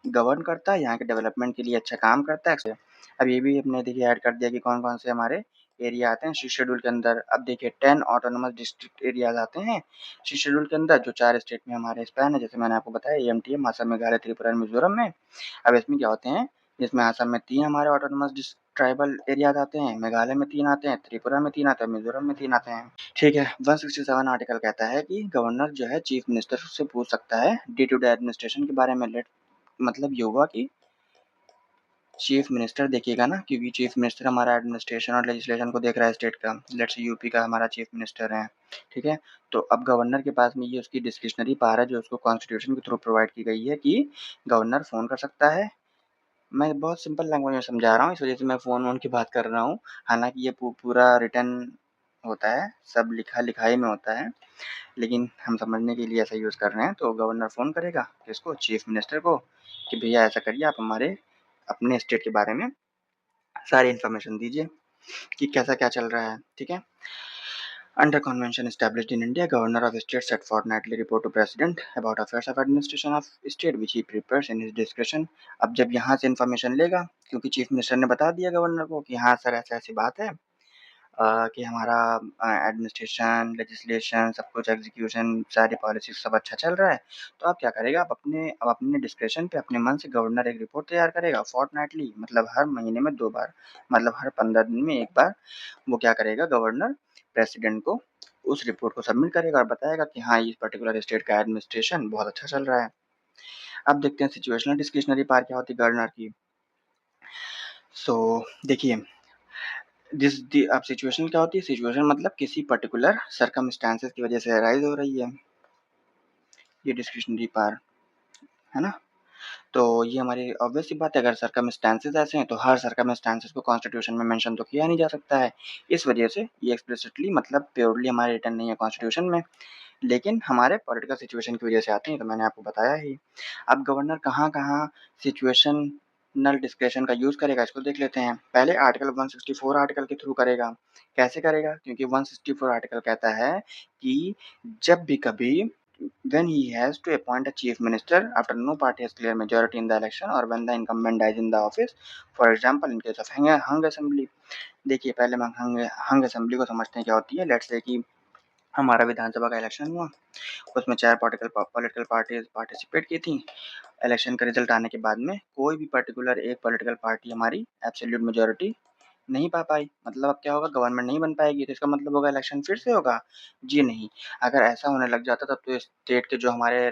गवर्न करता है, यहाँ के डेवलपमेंट के लिए अच्छा काम करता है। अब ये भी हमने देखिए ऐड कर दिया कि कौन-कौन से हमारे एरिया आते हैं सी शेड्यूल के अंदर। अब देखिए 10 ऑटोनोमस डिस्ट्रिक्ट एरियाज़ आते हैं सी शेड्यूल के अंदर, जो 4 स्टेट में हमारे स्पैन है, जैसे मैंने आपको बताया एएमटीएम, असम, मेघालय, त्रिपुरा और मिज़ोरम में। अब इसमें क्या होते हैं, जिसमें असम में 3 हमारे ऑटोनोमस ट्राइबल एरियाज़ आते हैं, मेघालय में 3 आते हैं, त्रिपुरा में 3 आते हैं, मिज़ोरम में 3 आते हैं। ठीक है, 167 आर्टिकल कहता है कि गवर्नर जो है चीफ मिनिस्टर से पूछ सकता है डे टू डे एडमिनिस्ट्रेशन के बारे में। मतलब ये हुआ कि चीफ मिनिस्टर देखिएगा ना, क्योंकि चीफ मिनिस्टर हमारा एडमिनिस्ट्रेशन और लेजिस्लेशन को देख रहा है स्टेट का। लेट्स से यूपी का हमारा चीफ मिनिस्टर है, ठीक है। तो अब गवर्नर के पास में ये उसकी डिस्क्रिशनरी पावर है जो उसको कॉन्स्टिट्यूशन के थ्रू प्रोवाइड की गई है कि गवर्नर फ़ोन कर सकता है। मैं बहुत सिंपल लैंग्वेज में समझा रहा हूँ, इस वजह से मैं फ़ोन वोन की बात कर रहा हूँ। हालाँकि ये पूरा रिटन होता है, सब लिखाई में होता है, लेकिन हम समझने के लिए ऐसा यूज़ कर रहे हैं। तो गवर्नर फ़ोन करेगा किसको? चीफ मिनिस्टर को, कि भैया ऐसा करिए, आप हमारे अपने स्टेट के बारे में सारी इन्फॉर्मेशन दीजिए कि कैसा क्या चल रहा है, ठीक है। Under convention established in India, governor of state set fortnightly report to president about affairs of administration of state which he prepares in his description. अब जब यहाँ से इन्फॉर्मेशन लेगा, क्योंकि चीफ मिनिस्टर ने बता दिया गवर्नर को कि हाँ सर ऐसी ऐसी बात है, कि हमारा एडमिनिस्ट्रेशन, लेजिस्लेशन, सब कुछ एग्जीक्यूशन, सारी पॉलिसी सब अच्छा चल रहा है। तो आप क्या करेगा, अब अपने डिस्क्रिप्शन पे अपने मन से गवर्नर एक रिपोर्ट तैयार करेगा फोर्टनाइटली, मतलब हर महीने में 2 बार, मतलब हर 15 दिन में 1 बार वो क्या करेगा गवर्नर प्रेसिडेंट को उस रिपोर्ट को सबमिट करेगा और बताएगा कि हाँ इस पर्टिकुलर स्टेट का एडमिनिस्ट्रेशन बहुत अच्छा चल रहा है। अब देखते हैं सिचुएशनल डिस्क्रिशनरी पावर क्या होती है गवर्नर की। सो देखिए, अब सिचुएशन क्या होती है? सिचुएशन मतलब किसी पर्टिकुलर सर्कमस्टेंसेस की वजह से अराइज हो रही है ये डिस्क्रिशनरी पावर, है ना। तो ये हमारी ऑब्वियस सी बात है, अगर सर्कमस्टेंसेस ऐसे हैं तो हर सर्कमस्टेंसेस को कॉन्स्टिट्यूशन में मेंशन तो किया नहीं जा सकता है। इस वजह से ये एक्सप्लिसिटली मतलब प्योरली हमारे रिटन नहीं है कॉन्स्टिट्यूशन में, लेकिन हमारे पॉलिटिकल सिचुएशन की वजह से आते हैं, तो मैंने आपको बताया ही। अब गवर्नर कहाँ-कहाँ सिचुएशनल डिस्क्रिशन का यूज़ करेगा, इसको देख लेते हैं। पहले आर्टिकल 164 आर्टिकल के थ्रू करेगा। कैसे करेगा? क्योंकि 164 आर्टिकल कहता है कि जब भी कभी when he has to appoint a chief minister after no party has clear majority in the election or when the incumbent dies in the office, for example in case of hung assembly। देखिए पहले हम हंग assembly को समझते हैं क्या होती है। Let's say कि हमारा विधानसभा का इलेक्शन हुआ, उसमें 4 पॉलिटिकल पार्टीज पार्टिसिपेट की थी। इलेक्शन का रिजल्ट आने के बाद में कोई भी पर्टिकुलर एक पॉलिटिकल पार्टी हमारी एब्सोल्यूट मेजॉरिटी नहीं पा पाई, मतलब अब क्या होगा, गवर्नमेंट नहीं बन पाएगी। तो इसका मतलब होगा इलेक्शन फिर से होगा? जी नहीं। अगर ऐसा होने लग जाता तब तो स्टेट के जो हमारे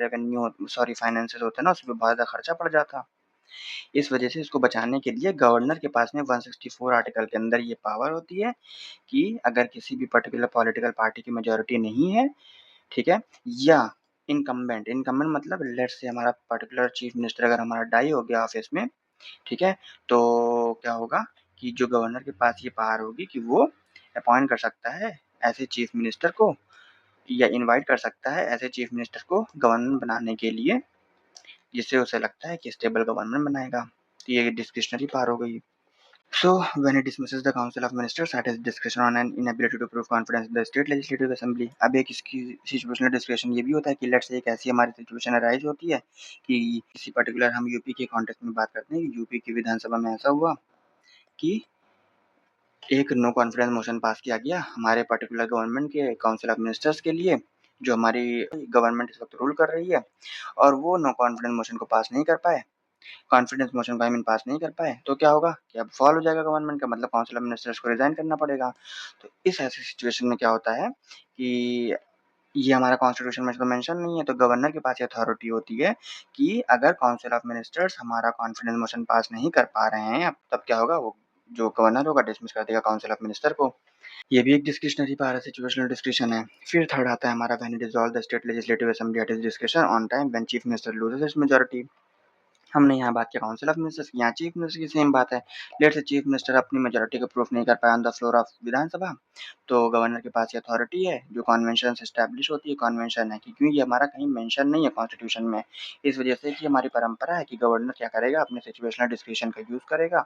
फाइनेंसेस होते हैं ना, उसमें बहुत ज़्यादा खर्चा पड़ जाता। इस वजह से इसको बचाने के लिए गवर्नर के पास में 164 आर्टिकल के अंदर ये पावर होती है कि अगर किसी भी पर्टिकुलर पॉलिटिकल पार्टी की मेजॉरिटी नहीं है, ठीक है, या इनकम्बेंट मतलब लेट्स से हमारा पर्टिकुलर चीफ मिनिस्टर अगर हमारा डाई हो गया ऑफिस में, ठीक है, तो क्या होगा कि जो गवर्नर के पास ये पावर होगी कि वो अपॉइंट कर सकता है ऐसे चीफ मिनिस्टर को, या इनवाइट कर सकता है ऐसे चीफ मिनिस्टर को गवर्नर बनाने के लिए, जिससे उसे लगता है कि स्टेबल गवर्नमेंट बनाएगा। तो ये डिस्क्रिशनरी पावर हो गई। So, when he dismisses the Council of Ministers at his discretion on an inability to prove confidence in the state legislative assembly। अब एक इसकी सिचुएशनल डिस्क्रिशन ये भी होता है कि लेट्स से एक ऐसी हमारी सिचुएशन अराइज होती है कि किसी पर्टिकुलर, हम यूपी के कॉन्टेक्स्ट में बात करते हैं कि यूपी की विधानसभा में ऐसा हुआ कि एक नो कॉन्फिडेंस मोशन पास किया गया हमारे पर्टिकुलर गवर्नमेंट के काउंसिल ऑफ मिनिस्टर्स के लिए, जो हमारी गवर्नमेंट इस वक्त रूल कर रही है, और वो नो कॉन्फिडेंस मोशन को पास नहीं कर पाए, कॉन्फिडेंस मोशन को पास नहीं कर पाए, तो क्या होगा कि अब फॉल हो जाएगा गवर्नमेंट का, मतलब काउंसिल ऑफ मिनिस्टर्स को रिजाइन करना पड़ेगा। तो इस ऐसी सिचुएशन में क्या होता है कि ये हमारा कॉन्स्टिट्यूशन में तो मेंशन नहीं है, तो गवर्नर के पास अथॉरिटी होती है कि अगर काउंसिल ऑफ मिनिस्टर्स हमारा कॉन्फिडेंस मोशन पास नहीं कर पा रहे हैं, तब क्या होगा, वो जो गवर्नर होगा डिसमिस कर देगा काउंसिल ऑफ मिनिस्टर को। ये भी एक डिस्क्रिशनरी पावर है, सिचुएशनल डिस्क्रिशन है। फिर थर्ड आता है हमारा when it dissolve the state legislative assembly at his discretion on time when chief minister loses his majority. हमने यहाँ बात किया काउंसिल ऑफ मिनिस्टर्स की, यहाँ चीफ मिनिस्टर की सेम बात है। लेट्स से चीफ मिनिस्टर अपनी मेजॉरिटी को प्रूफ नहीं कर पाया ऑन द फ्लोर ऑफ विधानसभा, तो गवर्नर के पास ये अथॉरिटी है जो कॉन्वेंशन से एस्टैब्लिश होती है। कॉन्वेंशन है कि क्यों, ये हमारा कहीं मेंशन नहीं है कॉन्स्टिट्यूशन में, इस वजह से कि हमारी परंपरा है कि गवर्नर क्या करेगा, अपने सिचुएशनल डिस्क्रिशन का यूज़ करेगा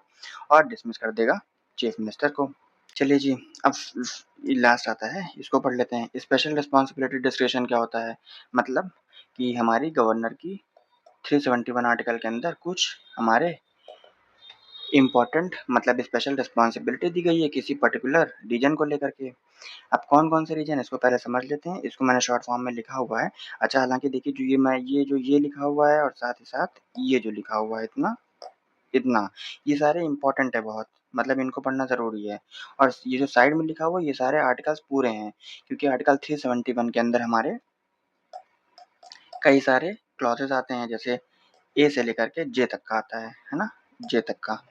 और डिसमिस कर देगा चीफ मिनिस्टर को। चलिए जी, अब लास्ट आता है, इसको पढ़ लेते हैं। स्पेशल रिस्पॉन्सिबिलिटी डिस्क्रिप्शन क्या होता है? मतलब कि हमारी गवर्नर की 371 आर्टिकल के अंदर कुछ हमारे इम्पोर्टेंट मतलब स्पेशल रिस्पॉन्सिबिलिटी दी गई है किसी पर्टिकुलर रीजन को लेकर के। अब कौन-कौन से रीजन है इसको पहले समझ लेते हैं। इसको मैंने शॉर्ट फॉर्म में लिखा हुआ है। अच्छा, हालाँकि देखिए जो ये लिखा हुआ है और साथ ही साथ ये जो लिखा हुआ है इतना, इतना, ये सारे इम्पोर्टेंट है बहुत, मतलब इनको पढ़ना ज़रूरी है। और ये जो साइड में लिखा हुआ है ये सारे आर्टिकल्स पूरे हैं, क्योंकि आर्टिकल 371 के अंदर हमारे कई सारे क्लॉज़ेज़ आते हैं, जैसे ए से लेकर के जे तक का आता है ना? जे तक का।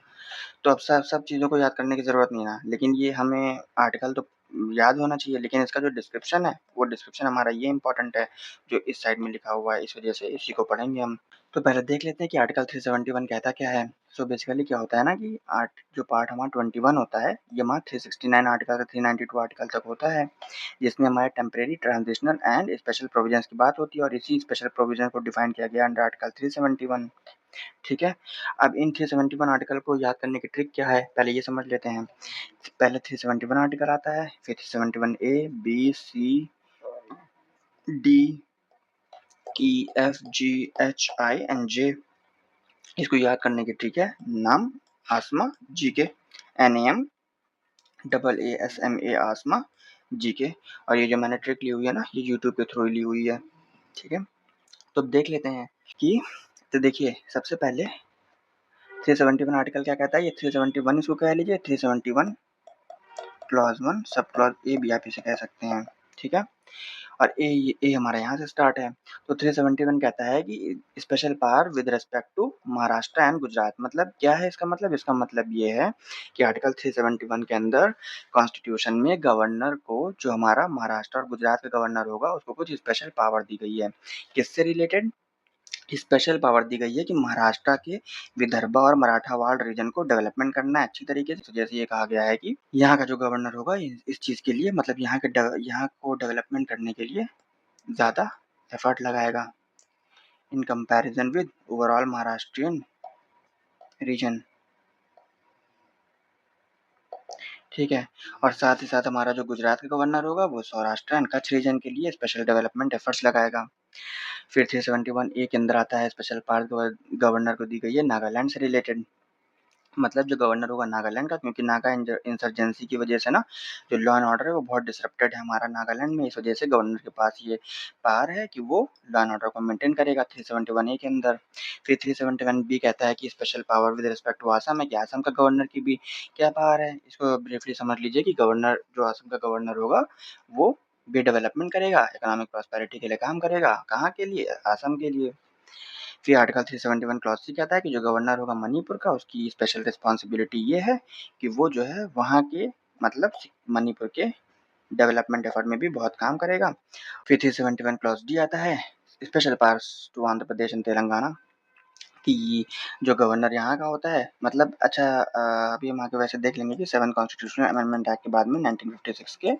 तो अब सब सब चीज़ों को याद करने की ज़रूरत नहीं है ना, लेकिन ये हमें आर्टिकल तो याद होना चाहिए, लेकिन इसका जो डिस्क्रिप्शन है, वो डिस्क्रिप्शन हमारा ये इम्पोर्टेंट है, जो इस साइड में लिखा हुआ है, इस वजह से इसी को पढ़ेंगे हम। तो पहले देख लेते हैं कि आर्टिकल 371 कहता क्या है। सो बेसिकली क्या होता है ना कि जो पार्ट हमारा 21 होता है, ये हमारा 369 आर्टिकल से 392 आर्टिकल तक होता है, जिसमें हमारे temporary, transitional and special provisions की बात होती है, और इसी स्पेशल प्रोविजन को डिफाइन किया गया अंडर आर्टिकल 371। ठीक है? अब इन 371 आर्टिकल को याद करने की ट्रिक क्या है, पहले ये समझ लेते हैं। पहले 371 आर्टिकल आता है, फिर 371 A, B, C, D, E, F, G, H, I and J. इसको याद करने की ट्रिक है नाम, Asma, G K, N A M, double A S M A, Asma, G K. और ये जो मैंने ट्रिक ली हुई है ना, ये यूट्यूब के थ्रू ली हुई है। ठीक है, तो अब देख लेते हैं कि, तो देखिए सबसे पहले 371 आर्टिकल क्या कहता है, ये 371 इसको कह लीजिए, 371 क्लॉज 1 सब क्लॉज ए भी आप इसे कह सकते हैं। ठीक है, और ए हमारा यहाँ से स्टार्ट है। तो 371 कहता है कि special power with respect to Maharashtra and Gujarat. मतलब क्या है इसका मतलब, इसका मतलब ये है कि आर्टिकल 371 के अंदर कॉन्स्टिट्यूशन में गवर्नर को, जो हमारा महाराष्ट्र और गुजरात का गवर्नर होगा, उसको कुछ स्पेशल पावर दी गई है। किससे रिलेटेड स्पेशल पावर दी गई है कि महाराष्ट्र के विदर्भ और मराठावाड़ रीजन को डेवलपमेंट करना है अच्छी तरीके से। तो जैसे ये कहा गया है कि यहाँ का जो गवर्नर होगा इस चीज के लिए, मतलब यहाँ को डेवलपमेंट करने के लिए ज़्यादा एफर्ट लगाएगा in comparison with overall Maharashtrian region. ठीक है, और साथ ही साथ हमारा जो गुजरात का गवर्नर होगा वो सौराष्ट्र एंड कच्छ रीजन के लिए स्पेशल डेवलपमेंट एफर्ट्स लगाएगा। फिर 371 ए के अंदर आता है स्पेशल पावर गवर्नर को दी गई है नागालैंड से रिलेटेड। मतलब जो गवर्नर होगा नागालैंड का, क्योंकि नागा इंसर्जेंसी की वजह से ना जो लॉ एंड ऑर्डर है वो बहुत डिसरप्टेड है हमारा नागालैंड में, इस वजह से गवर्नर के पास ये पावर है कि वो लॉ एंड ऑर्डर को मेंटेन करेगा 371 ए के अंदर। फिर 371 बी कहता है कि special power with respect to Assam है, कि आसाम का गवर्नर की भी क्या पावर है। इसको ब्रीफली समझ लीजिए कि गवर्नर, जो आसाम का गवर्नर होगा वो भी डेवलपमेंट करेगा, इकोनॉमिक प्रॉस्पेरिटी के लिए काम करेगा। कहाँ के लिए? आसाम के लिए। फिर आर्टिकल 371 क्लॉज सी कहता है कि जो गवर्नर होगा मणिपुर का, उसकी स्पेशल रिस्पॉन्सिबिलिटी ये है कि वो जो है वहाँ के, मतलब मणिपुर के डेवलपमेंट एफर्ट में भी बहुत काम करेगा। फिर 371 क्लॉज डी आता है special powers to Andhra Pradesh and Telangana, कि जो गवर्नर यहाँ का होता है, मतलब अच्छा, अभी हम आगे वैसे देख लेंगे कि 7 कॉन्स्टिट्यूशनल अमेंडमेंट एक्ट के बाद में 1956 के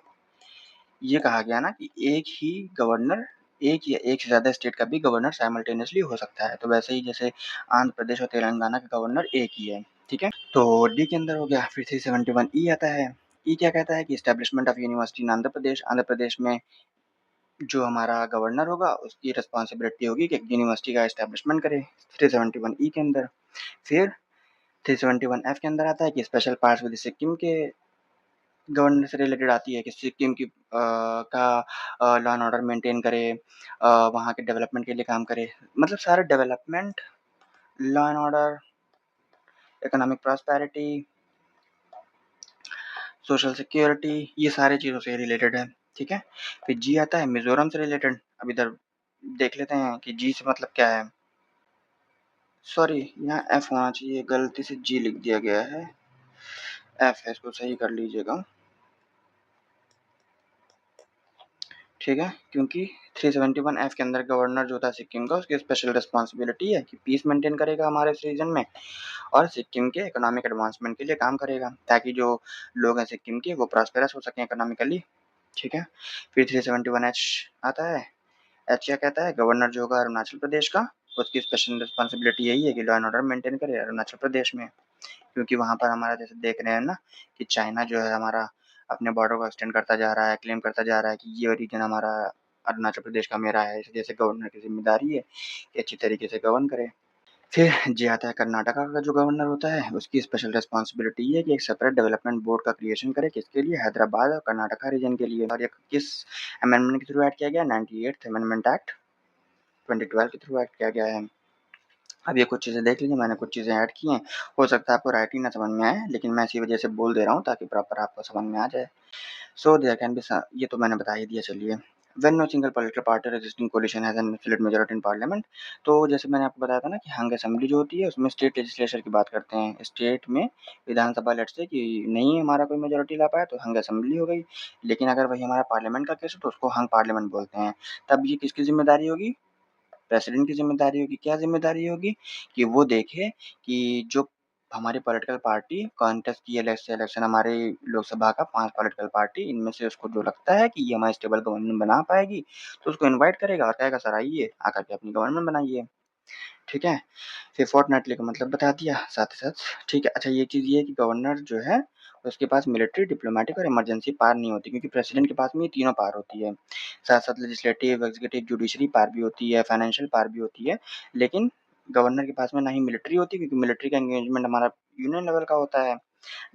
ये कहा गया ना कि एक ही गवर्नर, एक या एक से ज़्यादा स्टेट का भी गवर्नर साइमल्टेनियसली हो सकता है। तो वैसे ही जैसे आंध्र प्रदेश और तेलंगाना का गवर्नर एक ही है। ठीक है, तो डी के अंदर हो गया। फिर 371 ई आता है। ई क्या कहता है कि एस्टेब्लिशमेंट ऑफ यूनिवर्सिटी इन आंध्र प्रदेश। आंध्र प्रदेश में जो हमारा गवर्नर होगा उसकी रिस्पॉन्सिबिलिटी होगी कि यूनिवर्सिटी का एस्टेब्लिशमेंट करे 371 ई के अंदर। फिर 371 एफ के अंदर आता है कि स्पेशल पार्ट्स विद सिक्किम के गवर्नर से रिलेटेड आती है, कि सिक्किम की का लॉ एंड ऑर्डर मेंटेन करे, वहाँ के डेवलपमेंट के लिए काम करे। मतलब सारे development, law and order, economic prosperity, social security, ये सारी चीज़ों से रिलेटेड है। ठीक है, फिर जी आता है मिजोरम से रिलेटेड। अब इधर देख लेते हैं कि जी से मतलब क्या है। सॉरी, यहाँ एफ होना चाहिए, गलती से जी लिख दिया गया है, एफ है, इसको सही कर लीजिएगा। ठीक है, क्योंकि 371 एफ के अंदर गवर्नर जो था सिक्किम का, उसकी स्पेशल रिस्पॉन्सिबिलिटी है कि पीस मेंटेन करेगा हमारे इस रीजन में, और सिक्किम के इकोनॉमिक एडवांसमेंट के लिए काम करेगा, ताकि जो लोग हैं सिक्किम के वो प्रॉस्पेरस हो सकें इकोनॉमिकली। ठीक है, फिर 371 एच आता है। एच क्या कहता है, गवर्नर जो होगा अरुणाचल प्रदेश का, उसकी स्पेशल रिस्पॉन्सिबिलिटी यही है कि लॉ एंड ऑर्डर मेंटेन करे अरुणाचल प्रदेश में। क्योंकि वहाँ पर हमारा जैसे देख रहे हैं ना कि चाइना जो है हमारा अपने बॉर्डर को एक्सटेंड करता जा रहा है, क्लेम करता जा रहा है कि ये रीजन हमारा अरुणाचल प्रदेश का मेरा है। जैसे गवर्नर की जिम्मेदारी है कि अच्छी तरीके से गवर्न करे। फिर जे आता है कर्नाटका का जो गवर्नर होता है, उसकी स्पेशल रिस्पॉन्सिबिलिटी है कि एक सेपरेट डेवलपमेंट बोर्ड का क्रिएशन करे, किसके लिए? हैदराबाद और कर्नाटका रीजन के लिए। और ये किस अमेंडमेंट के थ्रू ऐड किया गया? 98th अमेंडमेंट एक्ट 2012 के थ्रू ऐड किया गया है। अब ये कुछ चीज़ें देख लीजिए, मैंने कुछ चीज़ें ऐड की हैं। हो सकता है आपको राइटिंग ना समझ में आए, लेकिन मैं इसी वजह से बोल दे रहा हूँ ताकि प्रॉपर आपको समझ में आ जाए। सो देयर कैन बी ये तो मैंने बता ही दिया। चलिए, when no single political party और existing coalition has an absolute majority in parliament. तो जैसे मैंने आपको बताया था ना कि हंग असेंबली जो होती है उसमें स्टेट लेजिस्लेचर की बात करते हैं। स्टेट में विधानसभा लेट्स से कि नहीं हमारा कोई मेजॉरिटी ला पाया तो हंग असेंबली हो गई। लेकिन अगर वही हमारा पार्लियामेंट का केस हो तो उसको हंग पार्लियामेंट बोलते हैं। तब ये किसकी ज़िम्मेदारी होगी? प्रेसिडेंट की ज़िम्मेदारी होगी। क्या ज़िम्मेदारी होगी? कि वो देखे कि जो हमारी पॉलिटिकल पार्टी कॉन्टेस्ट की इलेक्शन हमारे लोकसभा का 5 पॉलिटिकल पार्टी इनमें से उसको जो लगता है कि ये हमारी स्टेबल गवर्नमेंट बना पाएगी, तो उसको इनवाइट करेगा और कहेगा सर आइए, आकर के अपनी गवर्नमेंट बनाइए। ठीक है? फिर फोर्टनाइटली का मतलब बता दिया साथ ही साथ। ठीक है, अच्छा ये चीज़ ये है कि गवर्नर जो है उसके पास मिलिट्री, डिप्लोमैटिक और इमरजेंसी पावर नहीं होती, क्योंकि प्रेसिडेंट के पास में ये तीनों पावर होती है। साथ-साथ लेजिस्लेटिव, एग्जीक्यूटिव, जुडिशरी पावर भी होती है, फाइनेंशियल पावर भी होती है। लेकिन गवर्नर के पास में ना ही मिलिट्री होती है, क्योंकि मिलिट्री का एंगेजमेंट हमारा यूनियन लेवल का होता है।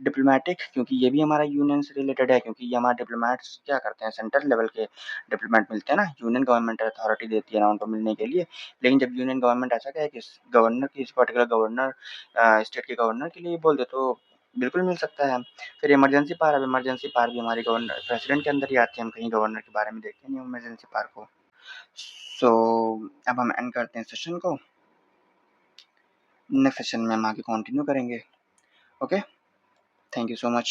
डिप्लोमैटिक क्योंकि ये भी हमारा यूनियन से रिलेटेड है, क्योंकि ये हमारे डिप्लोमैट्स क्या करते हैं, सेंट्रल लेवल के डिप्लोमैट मिलते हैं ना, यूनियन गवर्नमेंट अथॉरिटी देती है ना उनको मिलने के लिए। लेकिन जब यूनियन गवर्नमेंट ऐसा कहे कि गवर्नर की इस पर्टिकुलर गवर्नर स्टेट के गवर्नर के लिए बोल दे तो बिल्कुल मिल सकता है। फिर इमरजेंसी पावर, अब इमरजेंसी पावर भी हमारी गवर्नर प्रेसिडेंट के अंदर ही आती है, हम कहीं गवर्नर के बारे में देखते नहीं इमरजेंसी पावर को। सो अब हम एंड करते हैं सेशन को। नेक्स्ट सेशन में हम आगे कंटिन्यू करेंगे। Okay, thank you so much.